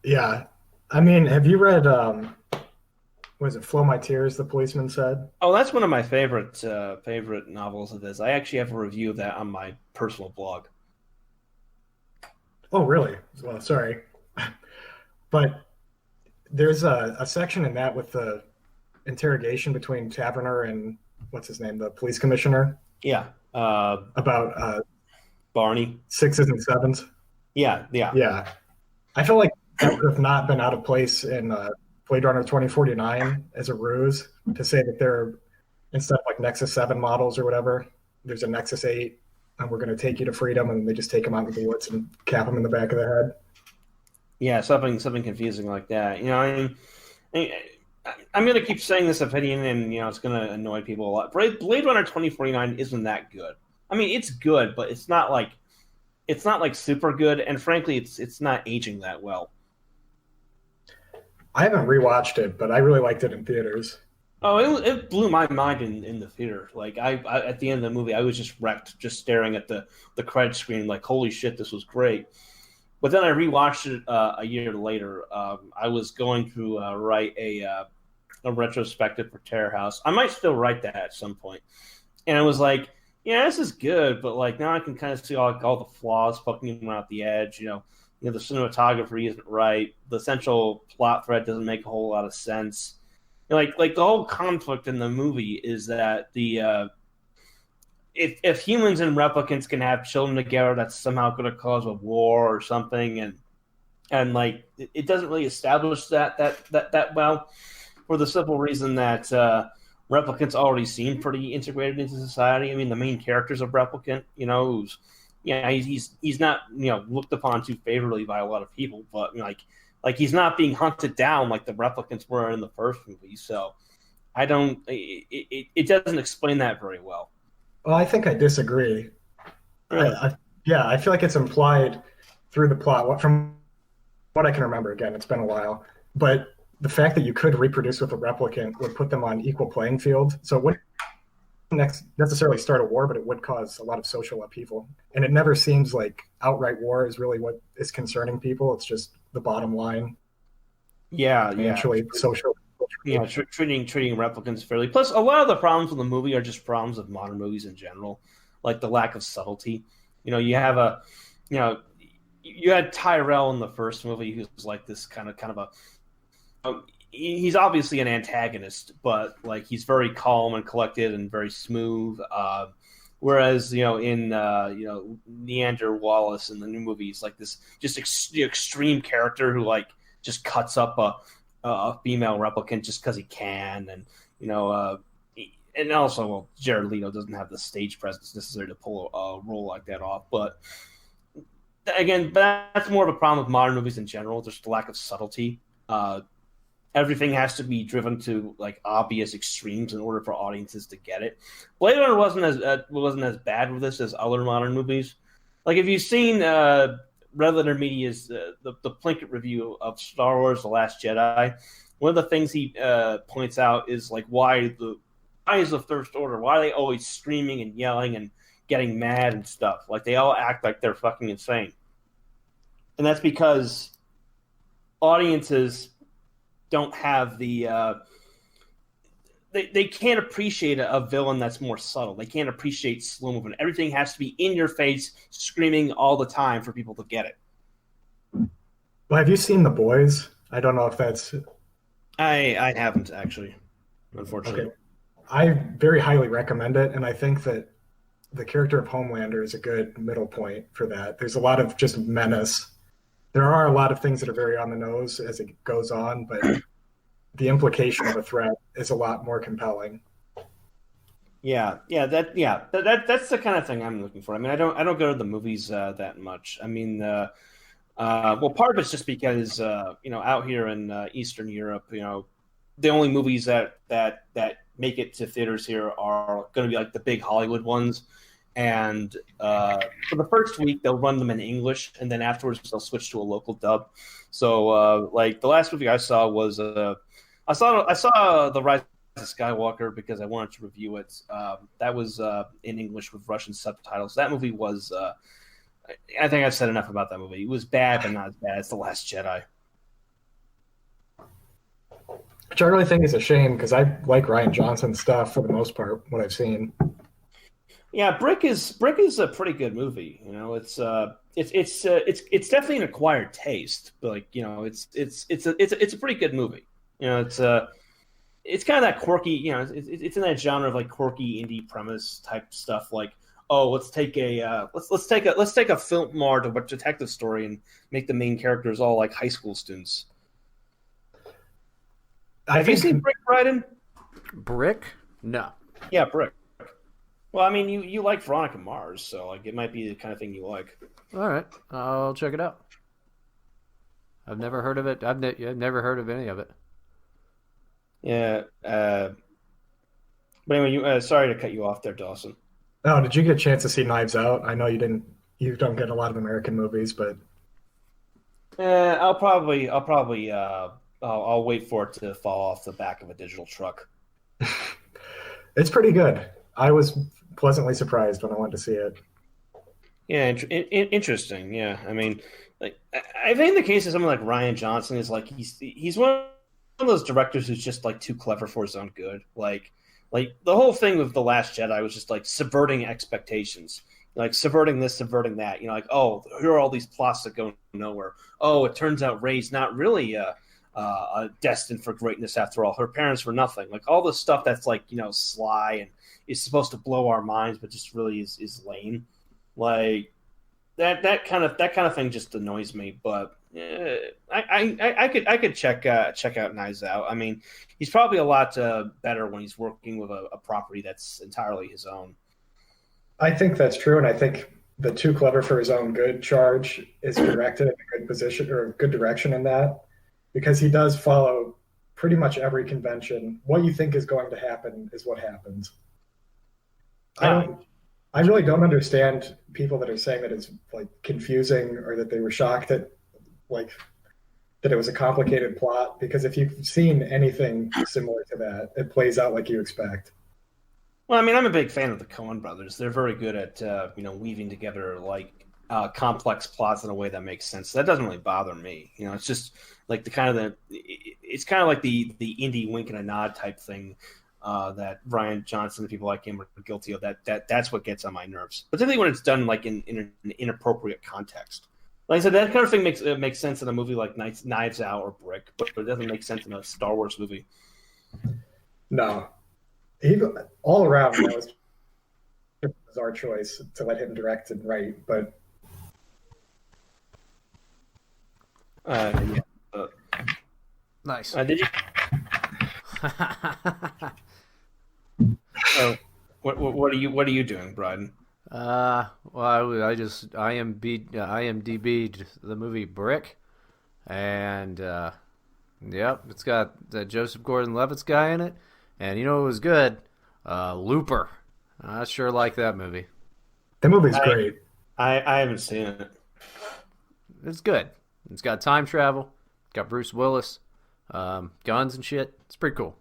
Yeah, I mean, have you read was it Flow My Tears? The Policeman Said. Oh, that's one of my favorite novels of his. I actually have a review of that on my personal blog. Oh, really? Well, sorry, but there's a section in that with the interrogation between Taverner and what's his name, the police commissioner. Yeah. About Barney. Sixes and sevens. Yeah. I feel like that would have not been out of place in Blade Runner 2049 as a ruse to say that they're, instead of like Nexus 7 models or whatever, there's a Nexus 8 and we're going to take you to freedom, and they just take them out of the woods and cap them in the back of the head. Yeah, something confusing like that. I'm going to keep saying this opinion, and it's going to annoy people a lot. Blade Runner 2049 isn't that good. I mean, it's good, but it's not like super good, and frankly, it's not aging that well. I haven't rewatched it, but I really liked it in theaters. Oh, it blew my mind in the theater. Like I at the end of the movie, I was just wrecked, just staring at the credit screen, like holy shit, this was great. But then I rewatched it a year later. I was going to write a retrospective for Terror House. I might still write that at some point. And I was like, yeah, this is good, but like now I can kind of see all the flaws poking him out the edge. The cinematography isn't right. The central plot thread doesn't make a whole lot of sense. Like the whole conflict in the movie is that if humans and replicants can have children together, that's somehow going to cause a war or something, and like it doesn't really establish that well, for the simple reason that replicants already seem pretty integrated into society. I mean, the main character's a replicant, who's he's not looked upon too favorably by a lot of people, but like he's not being hunted down like the replicants were in the first movie. So I don't. It doesn't explain that very well. Well, I think I disagree. Really? I feel like it's implied through the plot. From what I can remember, again, it's been a while, but the fact that you could reproduce with a replicant would put them on equal playing field. So it wouldn't necessarily start a war, but it would cause a lot of social upheaval. And it never seems like outright war is really what is concerning people. It's just the bottom line. Yeah. Financially, social. Yeah, treating replicants fairly. Plus, a lot of the problems in the movie are just problems of modern movies in general, like the lack of subtlety. You have you had Tyrell in the first movie, who's like this kind of a. He's obviously an antagonist, but like he's very calm and collected and very smooth. Whereas in Neander Wallace in the new movie, he's like this just extreme character who like just cuts up a female replicant just because he can, and and also, Jared Leto doesn't have the stage presence necessary to pull a role like that off. But again, that's more of a problem with modern movies in general. Just the lack of subtlety. Everything has to be driven to like obvious extremes in order for audiences to get it. Blade Runner wasn't as bad with this as other modern movies. Like if you've seen Red Letter Media's the Plinkett review of Star Wars: The Last Jedi, one of the things he points out is like why is the First Order? Why are they always screaming and yelling and getting mad and stuff? Like they all act like they're fucking insane, and that's because audiences don't have the they can't appreciate a villain that's more subtle. They can't appreciate slow movement. Everything has to be in your face, screaming all the time for people to get it. Well, have you seen The Boys? I don't know if that's. I haven't actually, unfortunately. Okay. I very highly recommend it, and I think that the character of Homelander is a good middle point for that. There's a lot of just menace. There are a lot of things that are very on the nose as it goes on, but the implication of a threat is a lot more compelling. That's the kind of thing I'm looking for. I mean, I don't go to the movies that much. I mean, well, part of it's just because out here in Eastern Europe, the only movies that make it to theaters here are going to be like the big Hollywood ones. And for the first week, they'll run them in English, and then afterwards they'll switch to a local dub. So, like the last movie I saw was I saw The Rise of Skywalker because I wanted to review it. That was in English with Russian subtitles. That movie was I think I've said enough about that movie. It was bad, but not as bad as The Last Jedi. Which I really think is a shame because I like Rian Johnson's stuff for the most part. What I've seen. Yeah, Brick is a pretty good movie. It's definitely an acquired taste, but like it's a pretty good movie. It's kind of that quirky. It's in that genre of like quirky indie premise type stuff. Like, oh, let's take a film noir detective story and make the main characters all like high school students. Have you seen Brick, Bryden? Brick? No. Yeah, Brick. Well, I mean, you like Veronica Mars, so like it might be the kind of thing you like. All right, I'll check it out. I've never heard of it. I've never heard of any of it. Yeah. But anyway, sorry to cut you off there, Dawson. Oh, did you get a chance to see Knives Out? I know you didn't. You don't get a lot of American movies, but I'll wait for it to fall off the back of a digital truck. It's pretty good. I was pleasantly surprised when I went to see it. Yeah, interesting. Yeah, I mean, like I think the case of someone like Ryan Johnson is like he's one of those directors who's just like too clever for his own good. Like the whole thing with The Last Jedi was just like subverting expectations, like subverting this, subverting that. You know, like, oh, here are all these plots that go nowhere. Oh, it turns out Rey's not really destined for greatness after all. Her parents were nothing. Like all this stuff that's like, you know, sly and is supposed to blow our minds, but just really is lame. Like that kind of thing just annoys me. But I could check out Knives Out. I mean, he's probably a lot better when he's working with a property that's entirely his own. I think that's true, and I think the too clever for his own good charge is directed in a good position or a good direction in that, because he does follow pretty much every convention. What you think is going to happen is what happens. I really don't understand people that are saying that it's like confusing or that they were shocked at like that it was a complicated plot, because if you've seen anything similar to that, it plays out like you expect. Well, I mean, I'm a big fan of the Coen brothers. They're very good at weaving together like complex plots in a way that makes sense. That doesn't really bother me. You know, it's just like it's kind of like the indie wink and a nod type thing that Ryan Johnson and people like him are guilty of. That's what gets on my nerves, particularly when it's done like in an inappropriate context. Like I said, that kind of thing makes sense in a movie like Knives Out or Brick, but it doesn't make sense in a Star Wars movie. No, all around, that was our choice to let him direct and write. But yeah. Nice. Did you? What are you doing, Bryden? Well, I just IMDb'd the movie Brick, and yep, it's got the Joseph Gordon-Levitt's guy in it, and you know what was good? Looper. I sure like that movie. the movie's great. I haven't seen it. It's good. It's got time travel. It's got Bruce Willis, guns and shit. It's pretty cool.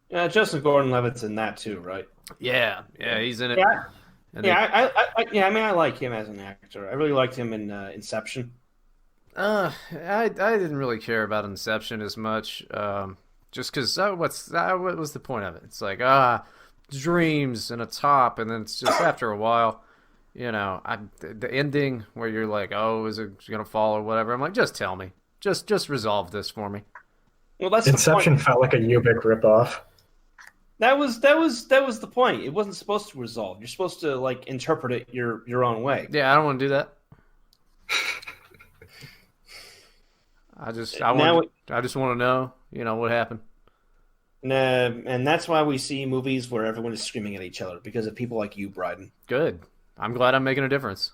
Yeah, Joseph Gordon-Levitt's in that too, right? Yeah, he's in it. Yeah. And I mean, I like him as an actor. I really liked him in Inception. I didn't really care about Inception as much, just because what was the point of it? It's like dreams and a top, and then it's just after a while, you know, the ending where you're like, oh, is it gonna fall or whatever? I'm like, just tell me, just resolve this for me. Well, that's Inception the point. felt like a Ubik ripoff. That was the point. It wasn't supposed to resolve. You're supposed to like interpret it your own way. Yeah, I don't want to do that. I just want to know, you know, what happened. And that's why we see movies where everyone is screaming at each other, because of people like you, Bryden. Good. I'm glad I'm making a difference.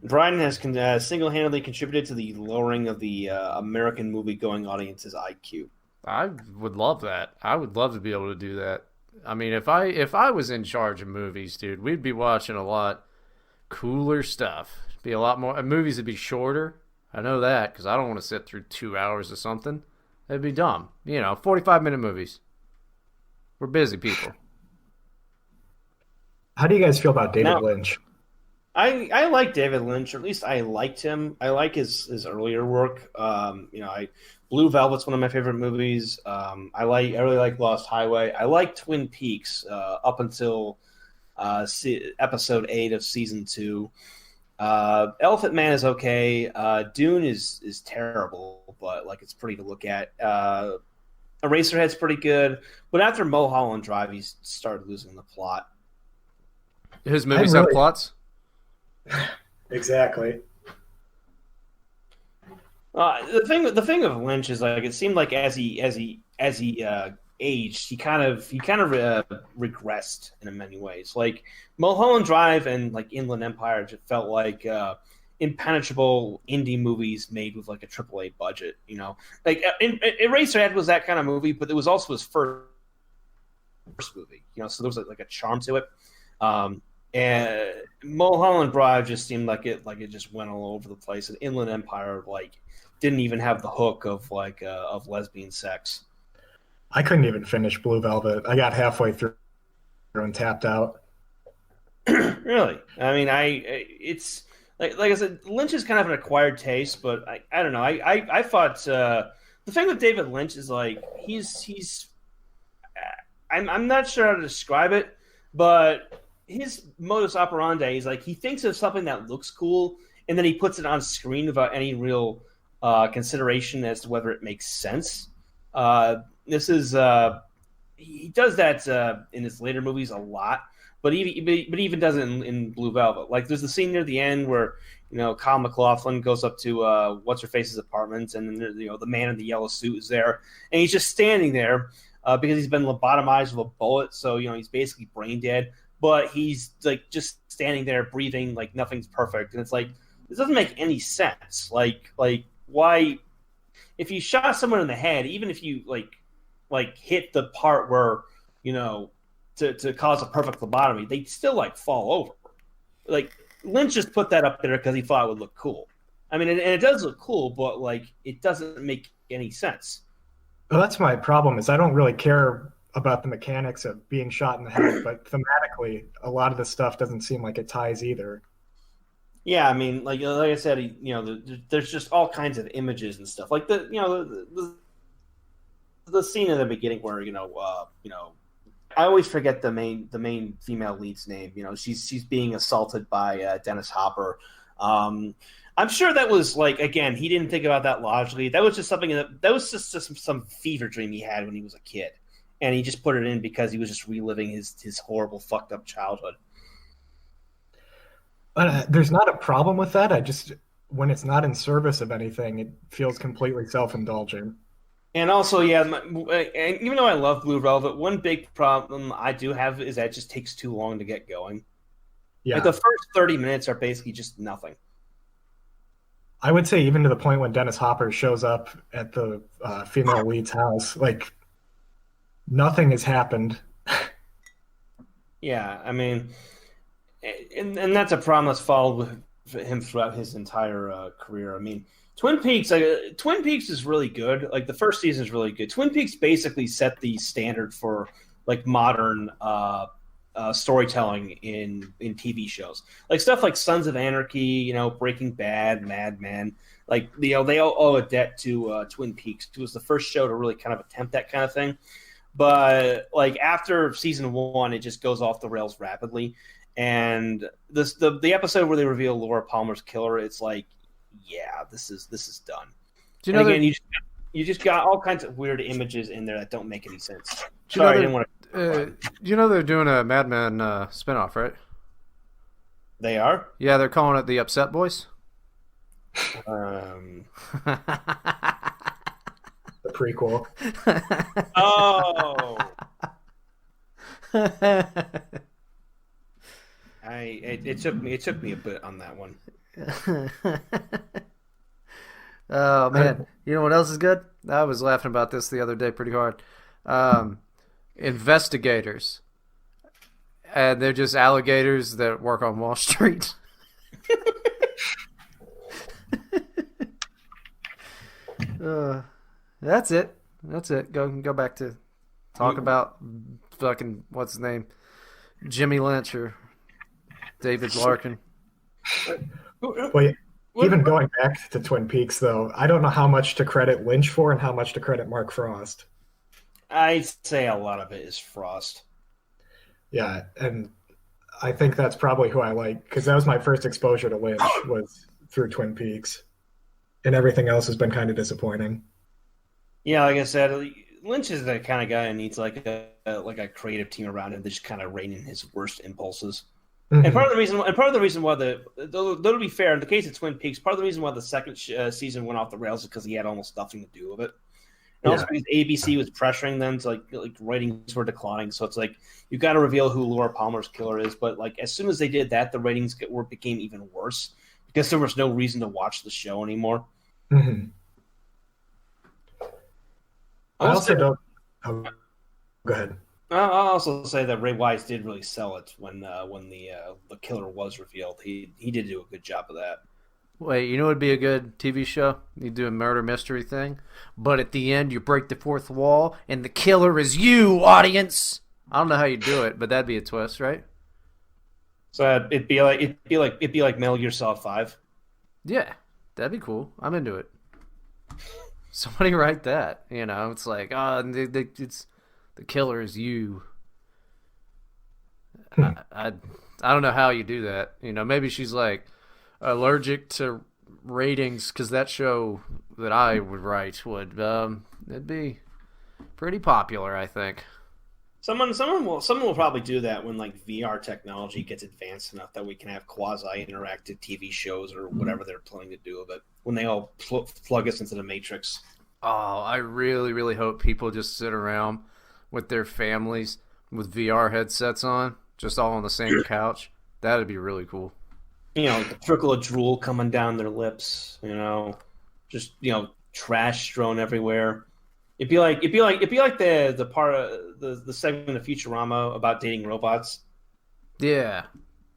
Bryden has single-handedly contributed to the lowering of the American movie-going audience's IQ. I would love that. I would love to be able to do that. I mean, if I was in charge of movies, dude, we'd be watching a lot cooler stuff. It'd be a lot more. Movies would be shorter. I know that because I don't want to sit through 2 hours of something. That'd be dumb. You know, 45-minute movies. We're busy people. How do you guys feel about David Lynch? I like David Lynch, or at least I liked him. I like his earlier work. Blue Velvet's one of my favorite movies. I really like Lost Highway. I like Twin Peaks up until episode 8 of season 2. Elephant Man is okay. Dune is terrible, but like it's pretty to look at. Eraserhead's pretty good, but after Mulholland Drive, he started losing the plot. His movies have plots. Exactly. The thing of Lynch is like it seemed like as he aged, he kind of regressed in many ways. Like Mulholland Drive and like Inland Empire just felt like impenetrable indie movies made with like a AAA budget. You know, like Eraserhead was that kind of movie, but it was also his first movie. You know, so there was like a charm to it. And Mulholland Drive just seemed like it just went all over the place. And Inland Empire like didn't even have the hook of of lesbian sex. I couldn't even finish Blue Velvet. I got halfway through and tapped out. Really? I mean, it's like I said, Lynch is kind of an acquired taste, but I don't know. I thought the thing with David Lynch is like he's I'm not sure how to describe it, but his modus operandi is like he thinks of something that looks cool and then he puts it on screen without any real consideration as to whether it makes sense. This is he does that in his later movies a lot. But even does it in Blue Velvet. Like there's the scene near the end where Kyle MacLachlan goes up to what's her face's apartment, and then the man in the yellow suit is there, and he's just standing there because he's been lobotomized with a bullet, so he's basically brain dead. But he's like just standing there breathing like nothing's perfect, and it's like this doesn't make any sense. Like why if you shot someone in the head, even if you like hit the part where to cause a perfect lobotomy, they'd still like fall over. Like Lynch just put that up there because he thought it would look cool. I mean, and it does look cool, but like it doesn't make any sense. Well, that's my problem. Is I don't really care about the mechanics of being shot in the head, but thematically, a lot of the stuff doesn't seem like it ties either. Yeah, I mean, like I said, there's just all kinds of images and stuff. Like the scene in the beginning where I always forget the main female lead's name. She's being assaulted by Dennis Hopper. I'm sure that was like, again, he didn't think about that logically. That was just something that was just some fever dream he had when he was a kid, and he just put it in because he was just reliving his horrible fucked up childhood. There's not a problem with that. When it's not in service of anything, it feels completely self-indulgent. And also, yeah, and even though I love Blue Velvet, one big problem I do have is that it just takes too long to get going. Yeah. Like the first 30 minutes are basically just nothing. I would say even to the point when Dennis Hopper shows up at the female lead's house, like nothing has happened. Yeah, I mean, and that's a problem that's followed with him throughout his entire career. I mean, Twin Peaks is really good. Like the first season is really good. Twin Peaks basically set the standard for like modern storytelling in TV shows. Like stuff like Sons of Anarchy, Breaking Bad, Mad Men. Like they all owe a debt to Twin Peaks. It was the first show to really kind of attempt that kind of thing. But like after season 1, it just goes off the rails rapidly. And the episode where they reveal Laura Palmer's killer, it's like, yeah, this is done. Do you know again, you just got all kinds of weird images in there that don't make any sense. Sorry, I didn't want to. They're doing a Mad Men spinoff, right? They are? Yeah, they're calling it the Upset Boys. The prequel. Oh. It took me a bit on that one. Oh man, you know what else is good? I was laughing about this the other day pretty hard. Investigators, and they're just alligators that work on Wall Street. That's it. Go back to talk about fucking what's his name, Jimmy Lynch or David Larkin. Well, even going back to Twin Peaks, though, I don't know how much to credit Lynch for and how much to credit Mark Frost. I'd say a lot of it is Frost. Yeah, and I think that's probably who I like, because that was my first exposure to Lynch was through Twin Peaks, and everything else has been kind of disappointing. Yeah, like I said, Lynch is the kind of guy who needs like a creative team around him that's just kind of reining in his worst impulses. Mm-hmm. And part of the reason why though to be fair, in the case of Twin Peaks, part of the reason why the second season went off the rails is because he had almost nothing to do with it. And also because ABC was pressuring them to like ratings were declining, so it's like you got to reveal who Laura Palmer's killer is. But like as soon as they did that, the ratings became even worse because there was no reason to watch the show anymore. Mm-hmm. I also don't. Oh, go ahead. I'll also say that Ray Wise did really sell it when the killer was revealed. He did do a good job of that. Wait, you know what'd be a good TV show? You do a murder mystery thing, but at the end you break the fourth wall and the killer is you, audience. I don't know how you do it, but that'd be a twist, right? So it'd be like Metal Gear Solid 5. Yeah, that'd be cool. I'm into it. Somebody write that. It's like, it's the killer is you. I don't know how you do that. Maybe she's like allergic to ratings because that show that I would write would it'd be pretty popular, I think. Someone will probably do that when like VR technology gets advanced enough that we can have quasi-interactive TV shows or whatever they're planning to do of it. When they all plug us into the Matrix. Oh, I really, really hope people just sit around with their families with VR headsets on, just all on the same couch. That'd be really cool. The trickle of drool coming down their lips. Just trash thrown everywhere. It'd be like the part of the segment of Futurama about dating robots. Yeah,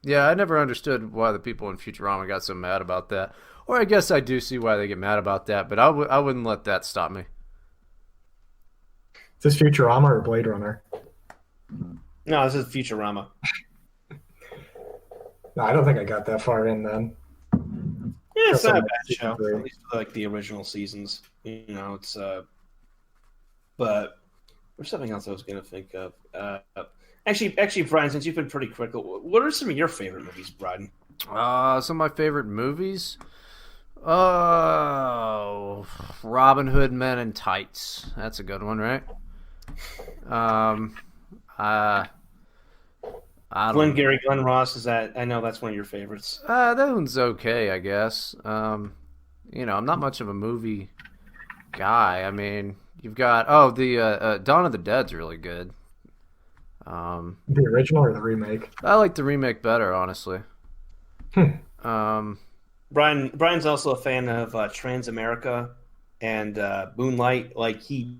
I never understood why the people in Futurama got so mad about that. Or I guess I do see why they get mad about that, but I wouldn't let that stop me. Is this Futurama or Blade Runner? No, this is Futurama. No, I don't think I got that far in then. Yeah, it's not a bad show. At least for like the original seasons. It's but there's something else I was going to think of. Actually, Brian, since you've been pretty quick, what are some of your favorite movies, Brian? Some of my favorite movies? Oh, Robin Hood Men in Tights. That's a good one, right? I don't Glenn Ross, is that? I know that's one of your favorites. That one's okay, I guess. I'm not much of a movie guy. I mean, you've got the Dawn of the Dead's really good. The original or the remake? I like the remake better, honestly. Brian's also a fan of Transamerica and Moonlight. Like he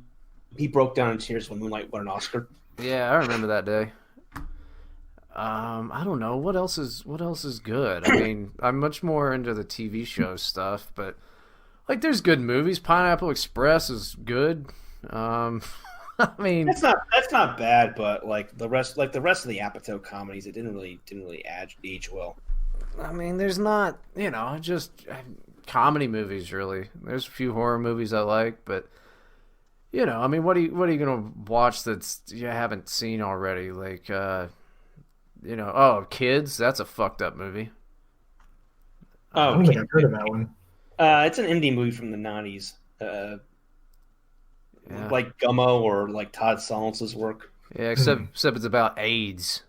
broke down in tears when Moonlight won an Oscar. Yeah, I remember that day. I don't know what else is good. I mean, I'm much more into the TV show stuff, but like, there's good movies. Pineapple Express is good. I mean, that's not bad, but like the rest of the Apatow comedies, it didn't really age well. I mean, there's not, just comedy movies really. There's a few horror movies I like, but I mean, what are you gonna watch that's you haven't seen already? Like, Kids. That's a fucked up movie. I don't think I've heard of that one. It's an indie movie from the 90s. Like Gummo or like Todd Solondz's work. Yeah, except it's about AIDS.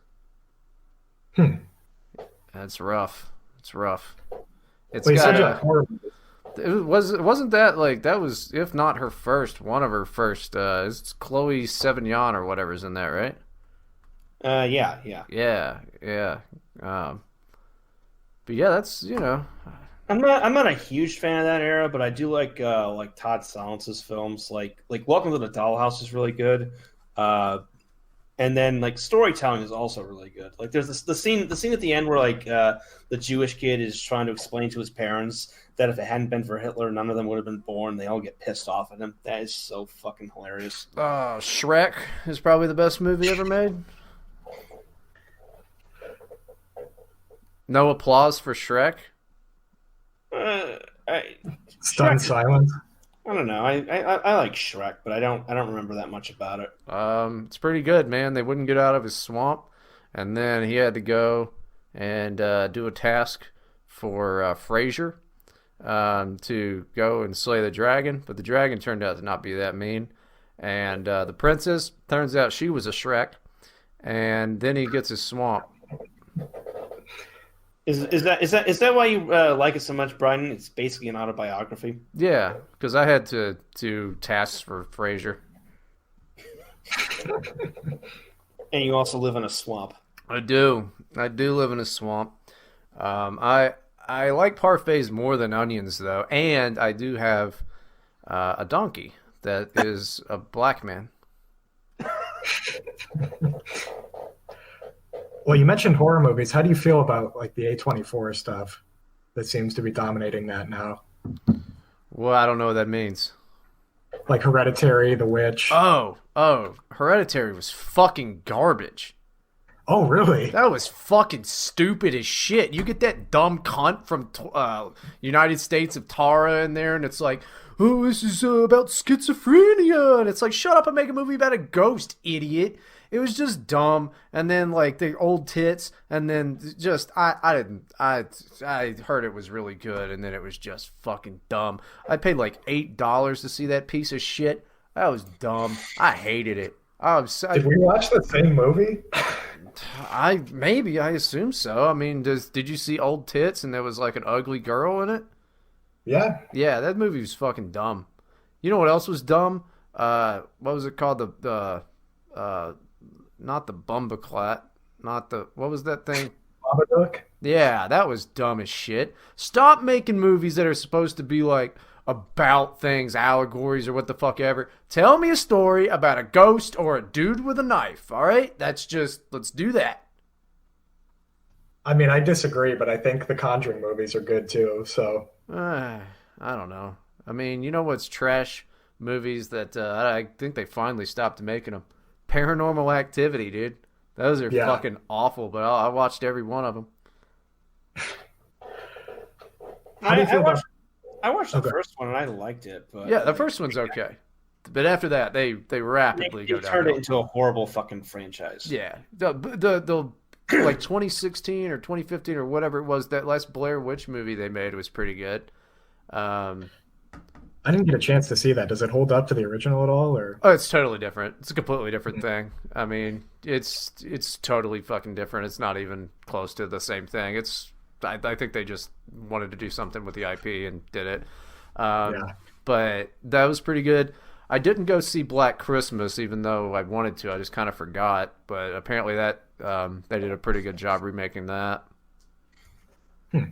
That's rough. It's rough. It's got wasn't that like that was, if not her first, one of her first. It's Chloe Sevignon or whatever's in that, right? Yeah. But yeah, that's I'm not a huge fan of that era, but I do like Todd Solondz's films. Like Welcome to the Dollhouse is really good. And then like storytelling is also really good. Like there's the scene at the end where like the Jewish kid is trying to explain to his parents that if it hadn't been for Hitler, none of them would have been born. They all get pissed off at him. That is so fucking hilarious. Shrek is probably the best movie ever made. No applause for Shrek. Stunned silence. I don't know. I like Shrek, but I don't remember that much about it. It's pretty good, man. They wouldn't get out of his swamp, and then he had to go and do a task for Frasier to go and slay the dragon, but the dragon turned out to not be that mean. And the princess, turns out she was a Shrek, and then he gets his swamp. Is that why you like it so much, Brian? It's basically an autobiography. Yeah, because I had to do tasks for Frasier. And you also live in a swamp. I do live in a swamp. I like parfaits more than onions, though, and I do have a donkey that is a black man. Well, you mentioned horror movies. How do you feel about like the A24 stuff? that seems to be dominating that now. Well, I don't know what that means. Like Hereditary, The Witch. Oh, Hereditary was fucking garbage. Oh, really? That was fucking stupid as shit. You get that dumb cunt from United States of Tara in there, and it's like, oh, this is about schizophrenia. And it's like, shut up and make a movie about a ghost, idiot. It was just dumb. And then, like, the old tits, and then just, I heard it was really good, and then it was just fucking dumb. I paid like $8 to see that piece of shit. That was dumb. I hated it. Did we watch the same movie? I assume so. I mean, did you see Old Tits and there was like an ugly girl in it? Yeah. Yeah, that movie was fucking dumb. You know what else was dumb? What was it called? Not the Bumbaclat. Not the, what was that thing? Babadook? Yeah, that was dumb as shit. Stop making movies that are supposed to be like about things, allegories, or what the fuck ever. Tell me a story about a ghost or a dude with a knife, all right? Let's do that. I mean, I disagree, but I think the Conjuring movies are good too, so. I don't know. I mean, you know what's trash? Movies that I think they finally stopped making them. Paranormal Activity, dude. Those are fucking awful, but I watched every one of them. How do you feel about... I watched the first one and I liked it, but yeah, the first one's okay, but after that, they rapidly go down. Turned it into a horrible fucking franchise. Yeah, the like 2016 or 2015 or whatever it was, that last Blair Witch movie they made was pretty good. I didn't get a chance to see that. Does it hold up to the original at all, or? Oh, it's totally different. It's a completely different thing. I mean, it's totally fucking different. It's not even close to the same thing. I think they just wanted to do something with the IP and did it. But that was pretty good. I didn't go see Black Christmas, even though I wanted to. I just kind of forgot. But apparently that they did a pretty good job remaking that. Well,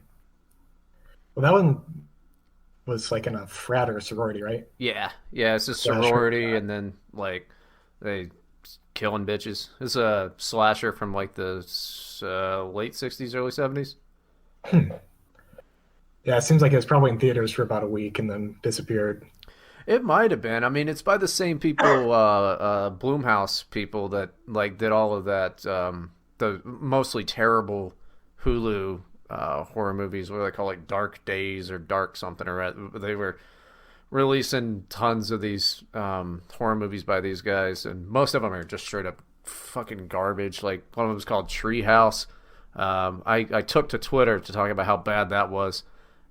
that one was like in a frat or a sorority, right? Yeah. It's a sorority, and then like they killing bitches. It's a slasher from like the late 60s, early 70s. Yeah, it seems like it was probably in theaters for about a week and then disappeared. It might have been. I mean, it's by the same people, Blumhouse people that like did all of that. The mostly terrible Hulu horror movies, what do they call, like Dark Days or Dark something, or they were releasing tons of these horror movies by these guys, and most of them are just straight up fucking garbage. Like one of them was called Treehouse. I took to Twitter to talk about how bad that was,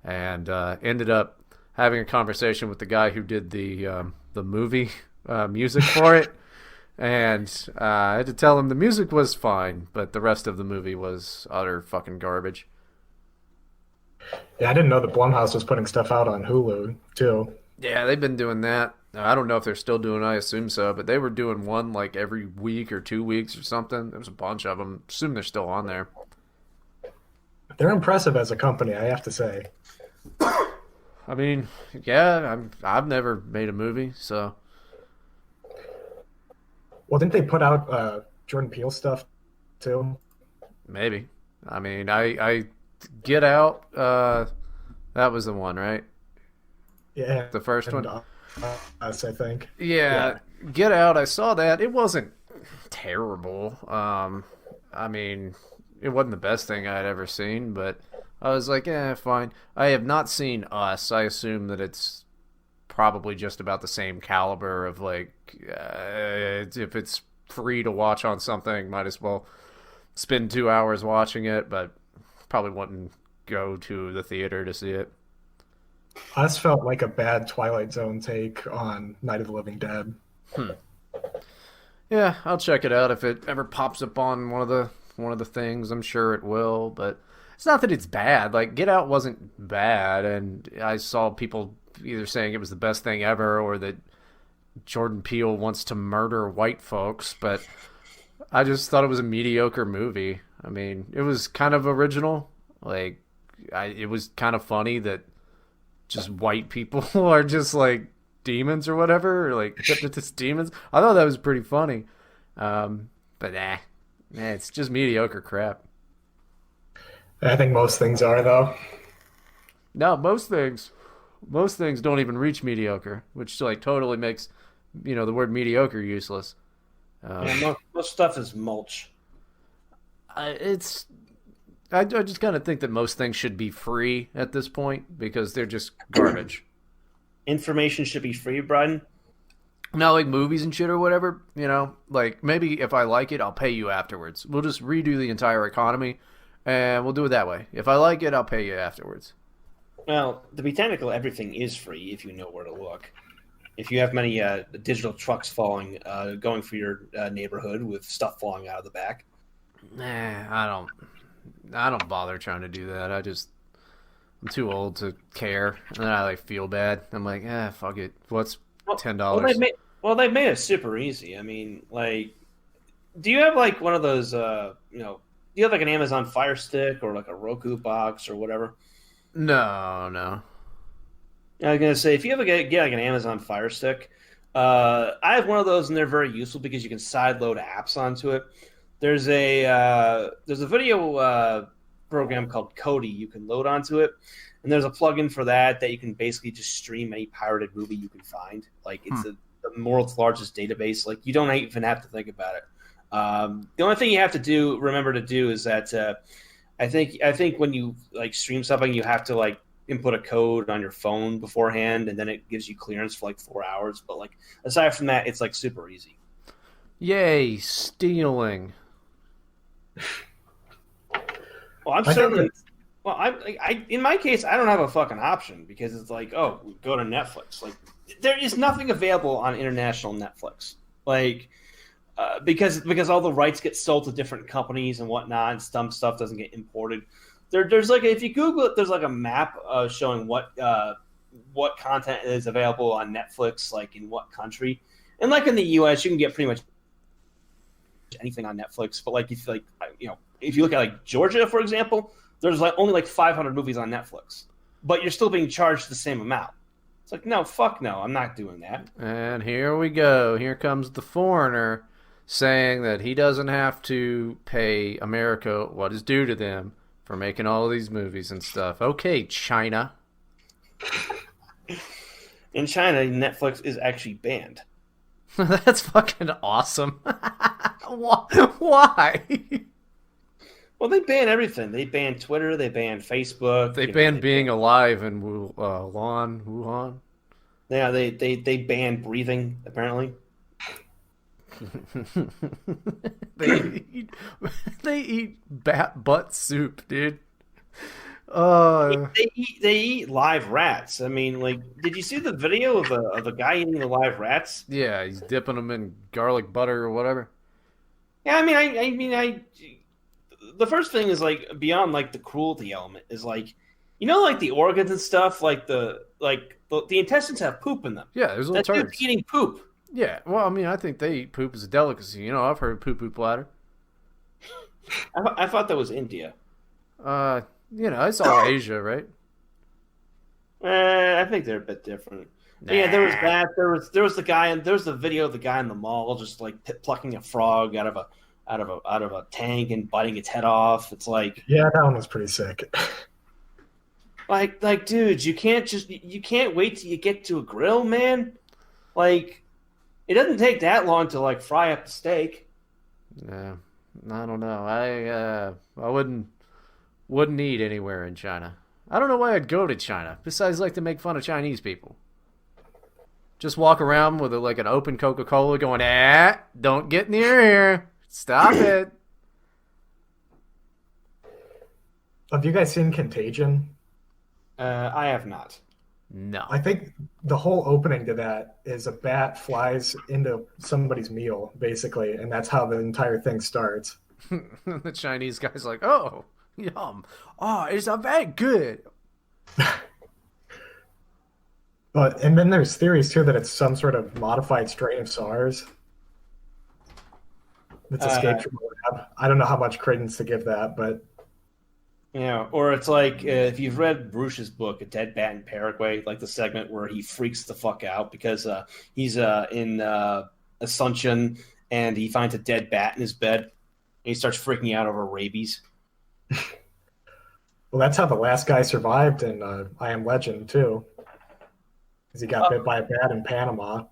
and ended up having a conversation with the guy who did the movie music for it, and I had to tell him the music was fine, but the rest of the movie was utter fucking garbage. Yeah, I didn't know that Blumhouse was putting stuff out on Hulu too. Yeah, they've been doing that. I don't know if they're still doing it. I assume so, but they were doing one like every week or 2 weeks or something. There was a bunch of them. I assume they're still on there. They're impressive as a company, I have to say. I mean, yeah, I've never made a movie, so. Well, didn't they put out Jordan Peele stuff too? Maybe. I mean, I Get Out. That was the one, right? Yeah, the first one. Us, I think. Yeah, Get Out. I saw that. It wasn't terrible. I mean, it wasn't the best thing I'd ever seen, but I was like, fine. I have not seen Us. I assume that it's probably just about the same caliber of like, if it's free to watch on something, might as well spend 2 hours watching it, but probably wouldn't go to the theater to see it. Us felt like a bad Twilight Zone take on Night of the Living Dead. Yeah, I'll check it out if it ever pops up on one of the things. I'm sure it will, but it's not that it's bad. Like, Get Out wasn't bad, and I saw people either saying it was the best thing ever or that Jordan Peele wants to murder white folks, but I just thought it was a mediocre movie. I mean, it was kind of original. Like, it was kind of funny that just white people are just like demons or whatever, or like hypnotist demons. I thought that was pretty funny. But it's just mediocre crap. I think most things are, though. No, most things don't even reach mediocre, which like totally makes the word mediocre useless. Most stuff is mulch. I just kind of think that most things should be free at this point because they're just garbage. Information should be free, Bryden. Now, like movies and shit or whatever, like maybe if I like it, I'll pay you afterwards. We'll just redo the entire economy, and we'll do it that way. If I like it, I'll pay you afterwards. Well, to be technical, everything is free if you know where to look. If you have many digital trucks going for your neighborhood with stuff falling out of the back. Nah, I don't bother trying to do that. I'm too old to care, and then I like feel bad. I'm like, fuck it. What's $10? Well, they've made it super easy. I mean, like, do you have like one of those? Do you have like an Amazon Fire Stick or like a Roku box or whatever? No. I was gonna say if you ever get like an Amazon Fire Stick, I have one of those and they're very useful because you can sideload apps onto it. There's a video program called Kodi you can load onto it, and there's a plugin for that you can basically just stream any pirated movie you can find. Like it's the world's largest database. Like you don't even have to think about it. The only thing you have to remember to do is that I think when you like stream something, you have to like input a code on your phone beforehand, and then it gives you clearance for like 4 hours. But like aside from that, it's like super easy. Yay, stealing. Well, I'm certainly. Well, I in my case, I don't have a fucking option because it's like, oh, go to Netflix. Like, there is nothing available on international Netflix. Like, because all the rights get sold to different companies and whatnot, and some stuff doesn't get imported. There's like if you Google it, there's like a map showing what content is available on Netflix, like in what country. And like in the U.S., you can get pretty much anything on Netflix. But like if you look at like Georgia, for example, there's like only like 500 movies on Netflix, but you're still being charged the same amount. It's like, no, fuck no, I'm not doing that. And here we go. Here comes the foreigner saying that he doesn't have to pay America what is due to them for making all these movies and stuff. Okay, China. In China, Netflix is actually banned. That's fucking awesome. Why? Well, they ban everything. They ban Twitter. They ban Facebook. They ban being alive in Wuhan. Yeah, they ban breathing, apparently. they eat bat butt soup, dude. They eat live rats. I mean, like, did you see the video of a guy eating the live rats? Yeah, he's dipping them in garlic butter or whatever. Yeah, I mean, the first thing is like beyond like the cruelty element is like, like the organs and stuff, like the intestines have poop in them. Yeah, there's little turds. Dude's eating poop. Yeah, well, I mean, I think they eat poop as a delicacy. I've heard poo-poo platter. I thought that was India. It's all Asia, right? I think they're a bit different. Nah. Yeah, there was that. There was the guy, and there was the video of the guy in the mall just like plucking a frog out of a tank and biting its head off. It's like, yeah, that one was pretty sick. Like, dude, you can't wait till you get to a grill, man. Like, it doesn't take that long to like fry up the steak. Yeah, I don't know. I wouldn't eat anywhere in China. I don't know why I'd go to China, besides like to make fun of Chinese people. Just walk around with like an open Coca-Cola going, don't get near here. Stop it. Have you guys seen Contagion? I have not. No. I think the whole opening to that is a bat flies into somebody's meal, basically, and that's how the entire thing starts. The Chinese guy's like, oh, yum. Oh, it's very good. And then there's theories, too, that it's some sort of modified strain of SARS that's escaped from the lab. I don't know how much credence to give that, but... Yeah, or it's like if you've read Bruce's book, A Dead Bat in Paraguay, like the segment where he freaks the fuck out because he's in Asuncion and he finds a dead bat in his bed and he starts freaking out over rabies. Well, that's how the last guy survived in I Am Legend too, because he got bit by a bat in Panama.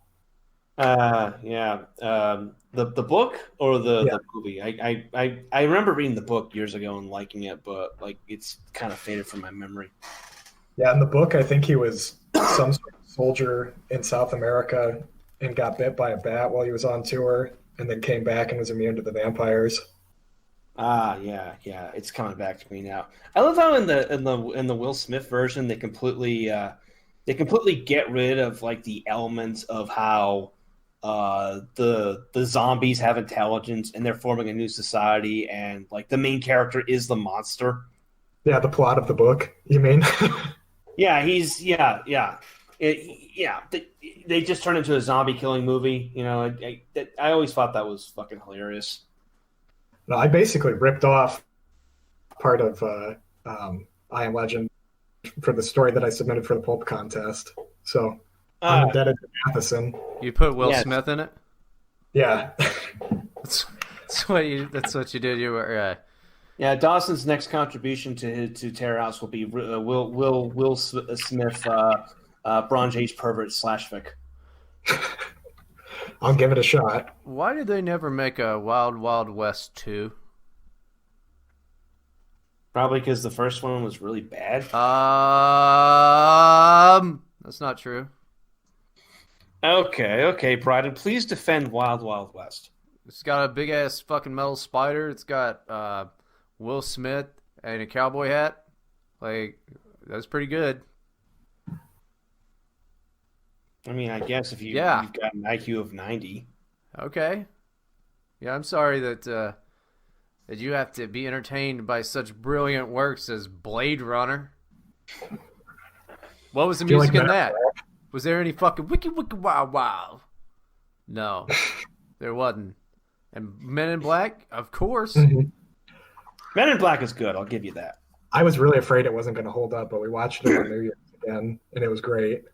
Yeah. The book or Yeah. the movie? I remember reading the book years ago and liking it, but like it's kind of faded from my memory. Yeah, in the book, I think he was some sort of soldier in South America and got bit by a bat while he was on tour, and then came back and was immune to the vampires. Yeah. It's coming back to me now. I love how in the Will Smith version they completely get rid of like the elements of how the zombies have intelligence and they're forming a new society, and like the main character is the monster. Yeah, the plot of the book, you mean? Yeah, they just turned into a zombie killing movie. You know, I always thought that was fucking hilarious. No, I basically ripped off part of I Am Legend for the story that I submitted for the Pulp contest. So I'm indebted to Matheson. You put Will Yes. Smith in it? Yeah. That's what you did. You were Yeah, Dawson's next contribution to Terror House will be Will Smith, Bronze Age pervert /fic. I'll give it a shot. Why did they never make a Wild Wild West 2? Probably because the first one was really bad. That's not true. Okay, Bryden, please defend Wild Wild West. It's got a big ass fucking metal spider. It's got Will Smith and a cowboy hat. Like, that's pretty good. I mean, I guess if you've got an IQ of 90. Okay. Yeah, I'm sorry that you have to be entertained by such brilliant works as Blade Runner. What was the Do you music like in that? that? Was there any fucking wiki wiki wow wow? No, there wasn't. And Men in Black, of course. Mhm. Men in Black is good, I'll give you that. I was really afraid it wasn't going to hold up, but we watched it on New Year's again, and it was great.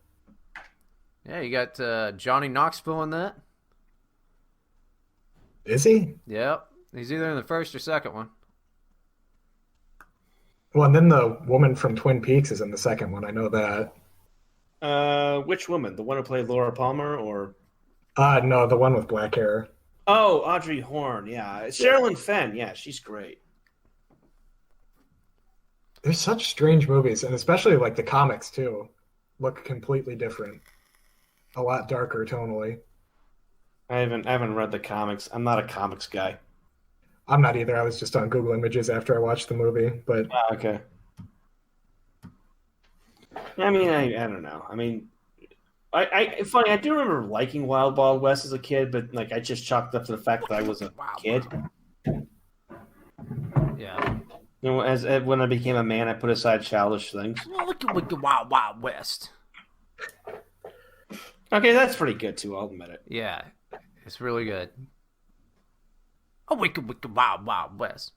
Yeah, you got Johnny Knoxville in that. Is he? Yep, he's either in the first or second one. Well, and then the woman from Twin Peaks is in the second one. I know that. Which woman? The one who played Laura Palmer, or? No, the one with black hair. Oh, Audrey Horne. Yeah, Sherilyn Fenn. Yeah, she's great. There's such strange movies, and especially like the comics too, look completely different. A lot darker tonally. I haven't read the comics. I'm not a comics guy. I'm not either. I was just on Google Images after I watched the movie, but Okay. I mean, I don't know. I mean, funny. I do remember liking Wild Wild West as a kid, but like I just chalked up to the fact that I was a kid. Yeah. You know, as when I became a man, I put aside childish things. Well, look at Wild Wild West. Okay, that's pretty good too. I'll admit it. Yeah, it's really good. Oh, wicked Wild Wild West.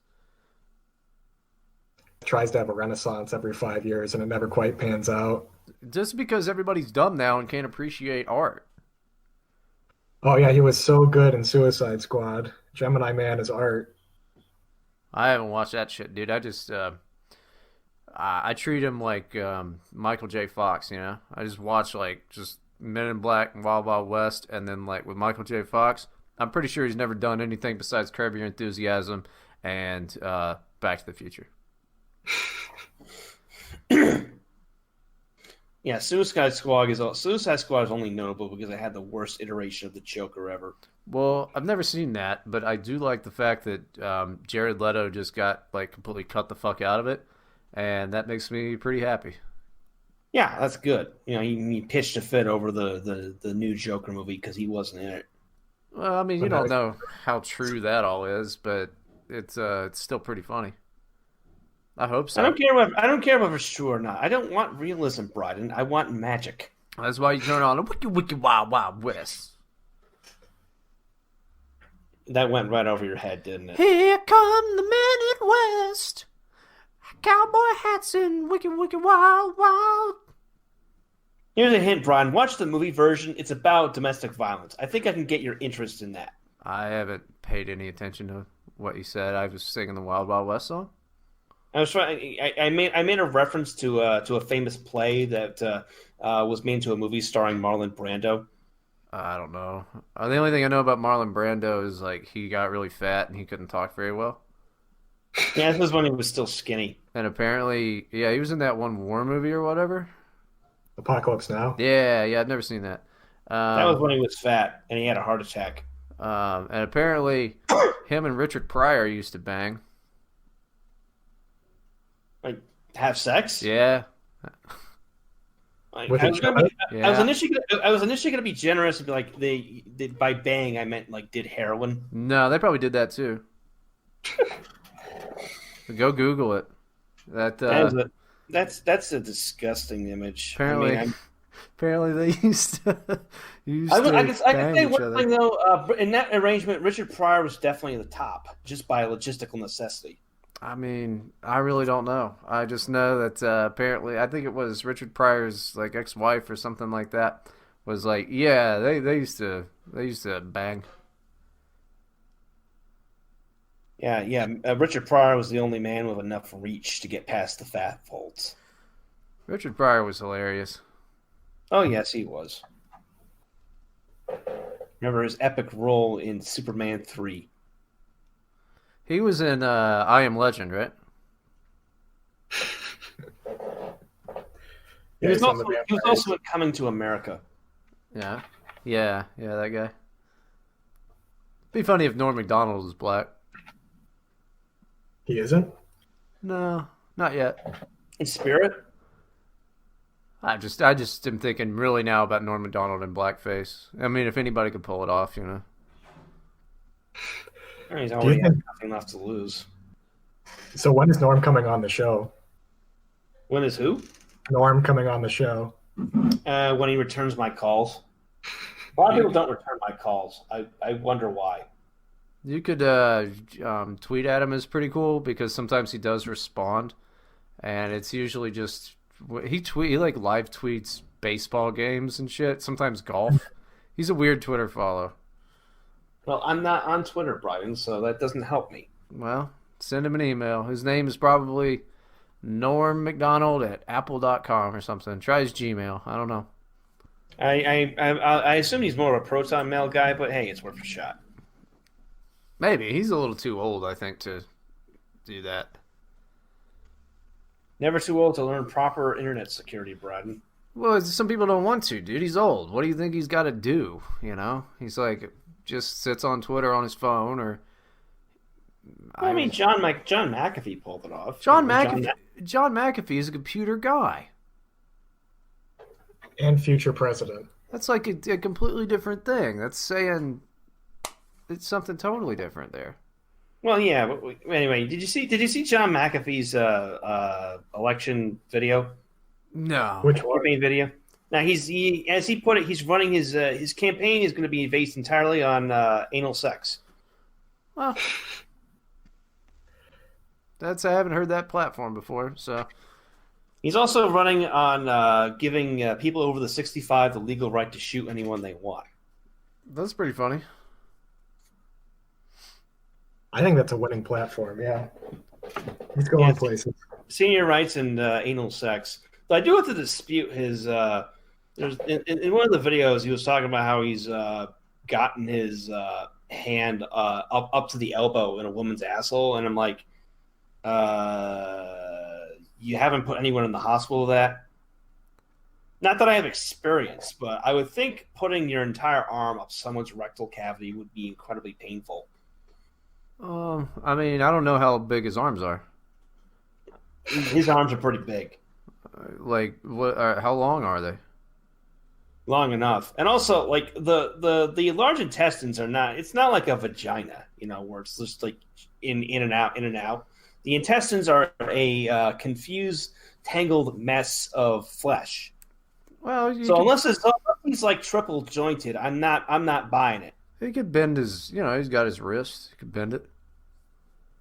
tries to have a renaissance every 5 years, and it never quite pans out. Just because everybody's dumb now and can't appreciate art. Oh yeah, he was so good in Suicide Squad. Gemini Man is art. I haven't watched that shit, dude. I just I treat him like Michael J. Fox, you know. I just watch like just Men in Black and Wild Wild West, and then like with Michael J. Fox, I'm pretty sure he's never done anything besides Curb Your Enthusiasm and Back to the Future. Yeah, Suicide Squad is only notable because it had the worst iteration of the Joker ever. Well, I've never seen that, but I do like the fact that Jared Leto just got like completely cut the fuck out of it, and that makes me pretty happy. Yeah, that's good. You know, he pitched a fit over the new Joker movie because he wasn't in it. Well, I mean, you don't know how true that all is, but it's still pretty funny. I hope so. I don't care whether it's true or not. I don't want realism, Bryden. I want magic. That's why you turn on a wicked Wild Wild West. That went right over your head, didn't it? Here come the men in West, cowboy hats and wicked wild wild. Here's a hint, Brian. Watch the movie version. It's about domestic violence. I think I can get your interest in that. I haven't paid any attention to what you said. I was singing the Wild Wild West song. I was trying. I made a reference to a famous play that was made into a movie starring Marlon Brando. I don't know. The only thing I know about Marlon Brando is like he got really fat and he couldn't talk very well. Yeah, this was when he was still skinny. And apparently, yeah, he was in that one war movie or whatever. Apocalypse Now. Yeah, I've never seen that. That was when he was fat and he had a heart attack. And apparently, him and Richard Pryor used to bang. Like have sex? Yeah. Like, With I each was other? I was initially gonna be generous and be like they by bang I meant like did heroin. No, they probably did that too. Go Google it. That's a disgusting image. Apparently, I mean, apparently they used to I can bang say each one other. thing though. In that arrangement, Richard Pryor was definitely the top, just by logistical necessity. I mean, I really don't know. I just know that apparently, I think it was Richard Pryor's like ex-wife or something like that was like, yeah, they used to bang. Yeah. Richard Pryor was the only man with enough reach to get past the fat folds. Richard Pryor was hilarious. Oh yes, he was. Remember his epic role in Superman 3. He was in I Am Legend, right? He was also in Coming to America. Yeah, that guy. Be funny if Norm Macdonald was black. He isn't? No, not yet. In spirit? I just am thinking really now about Norm Macdonald in blackface. I mean, if anybody could pull it off, you know. He's already had nothing left to lose. So when is Norm coming on the show? When is who? Norm coming on the show. When he returns my calls. A lot of people don't return my calls. I wonder why. You could tweet at him is pretty cool because sometimes he does respond, and it's usually just he like live tweets baseball games and shit. Sometimes golf. He's a weird Twitter follow. Well, I'm not on Twitter, Brian, so that doesn't help me. Well, send him an email. His name is probably Norm McDonald at apple.com or something. Try his Gmail. I don't know. I assume he's more of a Proton Mail guy, but hey, it's worth a shot. Maybe. He's a little too old, I think, to do that. Never too old to learn proper internet security, Brian. Well, some people don't want to, dude. He's old. What do you think he's got to do? You know? He's like, just sits on Twitter on his phone or... I mean, John McAfee pulled it off. John McAfee is a computer guy. And future president. That's like a completely different thing. That's saying it's something totally different there. Well, yeah. But anyway, did you see John McAfee's election video? No. Which one? Campaign video. Now as he put it, he's running his campaign is going to be based entirely on anal sex. Well, I haven't heard that platform before, so. He's also running on giving people over the 65 the legal right to shoot anyone they want. That's pretty funny. I think that's a winning platform, yeah. He's going places. Senior rights and anal sex. But I do have to dispute his. There's in one of the videos he was talking about how he's gotten his hand up to the elbow in a woman's asshole, and I'm like, you haven't put anyone in the hospital with that. Not that I have experience, but I would think putting your entire arm up someone's rectal cavity would be incredibly painful. I mean, I don't know how big his arms are. His arms are pretty big. Like, what? How long are they? Long enough. And also, like, the large intestines are not... It's not like a vagina, you know, where it's just, like, in and out, in and out. The intestines are a confused, tangled mess of flesh. Well, unless he's, like, triple jointed, I'm not buying it. He could bend his... You know, he's got his wrist. He could bend it.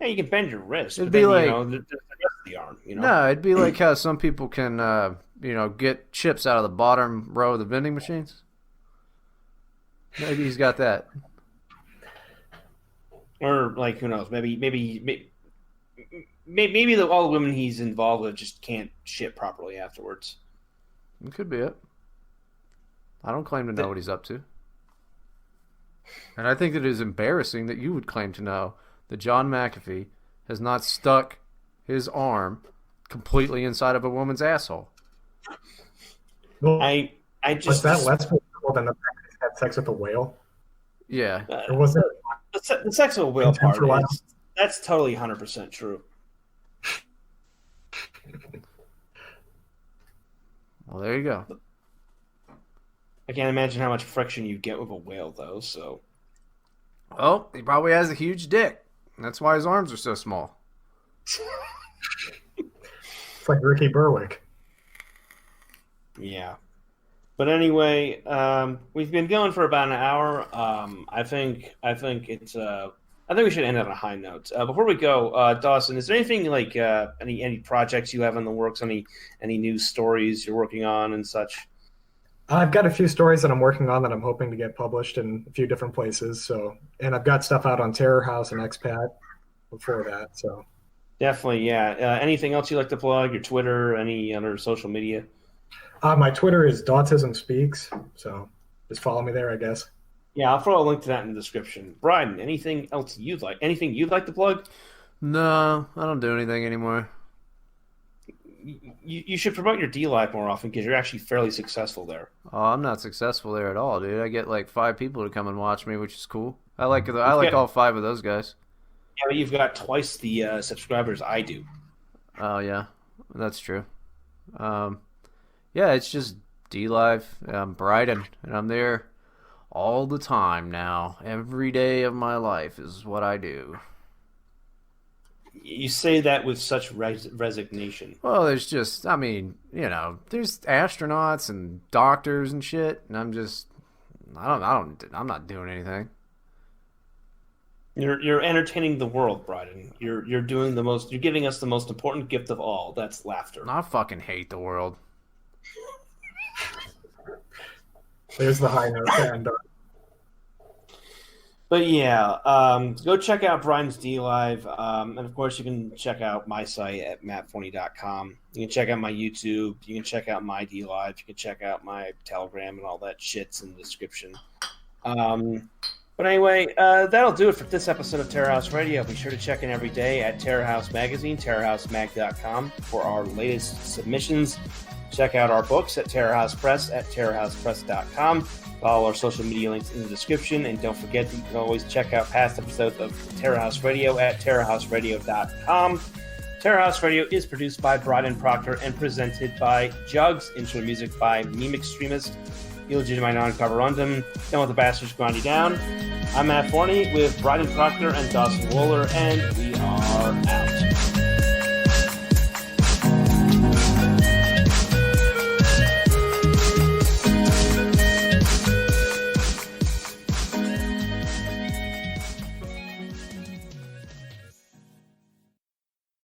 Yeah, you can bend your wrist. It'd but be then, like... you know, the rest of the arm, you know? No, it'd be like how some people can... you know, get chips out of the bottom row of the vending machines. Maybe he's got that. Or, like, who knows? Maybe maybe all the women he's involved with just can't shit properly afterwards. It could be it. I don't claim to know what he's up to. And I think it is embarrassing that you would claim to know that John McAfee has not stuck his arm completely inside of a woman's asshole. Well, I was just that less believable than the fact that he had sex with a whale? Yeah. Or was it? the sexual whale Contempt for part life. that's totally 100% true. Well, there you go. I can't imagine how much friction you get with a whale, though. So Oh, he probably has a huge dick. That's why his arms are so small. It's like Ricky Berwick. yeah. But anyway, we've been going for about an hour. I think it's. I think we should end on a high note. Before we go, Dawson, is there anything like any projects you have in the works? Any news stories you're working on and such? I've got a few stories that I'm working on that I'm hoping to get published in a few different places. So, and I've got stuff out on Terror House and Expat before that. So, Definitely, yeah. Anything else you'd like to plug? Your Twitter, any other social media? my Twitter is Dautism Speaks. So, just follow me there, I guess. Yeah, I'll throw a link to that in the description. Bryden, anything else you'd like? Anything you'd like to plug? No, I don't do anything anymore. You should promote your D Live more often because you're actually fairly successful there. Oh, I'm not successful there at all, dude. I get like 5 people to come and watch me, which is cool. I like all 5 of those guys. Yeah, but you've got twice the subscribers I do. Oh yeah, that's true. Yeah, it's just D Live. I'm Bryden, and I'm there all the time now. Every day of my life is what I do. You say that with such resignation. Well, there's just, I mean, there's astronauts and doctors and shit, and I'm not doing anything. You're entertaining the world, Bryden. You're giving us the most important gift of all. That's laughter. I fucking hate the world. There's the high note. And But yeah, go check out Bryden's D Live, and of course you can check out my site at mattforney.com. You can check out my YouTube. You can check out my D Live. You can check out my Telegram and all that shit's in the description. But anyway, that'll do it for this episode of Terror House Radio. Be sure to check in every day at Terror House Magazine, terrorhousemag.com for our latest submissions. Check out our books at Terror House Press at terrorhousepress.com. Follow our social media links in the description. And don't forget that you can always check out past episodes of Terror House Radio at terrorhouseradio.com. Terror House Radio is produced by Bryden Proctor and presented by Jugs. Intro music by Meme Extremist. Illegitimate Non-Coverundum. Don't let the bastards grind you down. I'm Matt Forney with Bryden Proctor and Dawson Wohler, and we are out.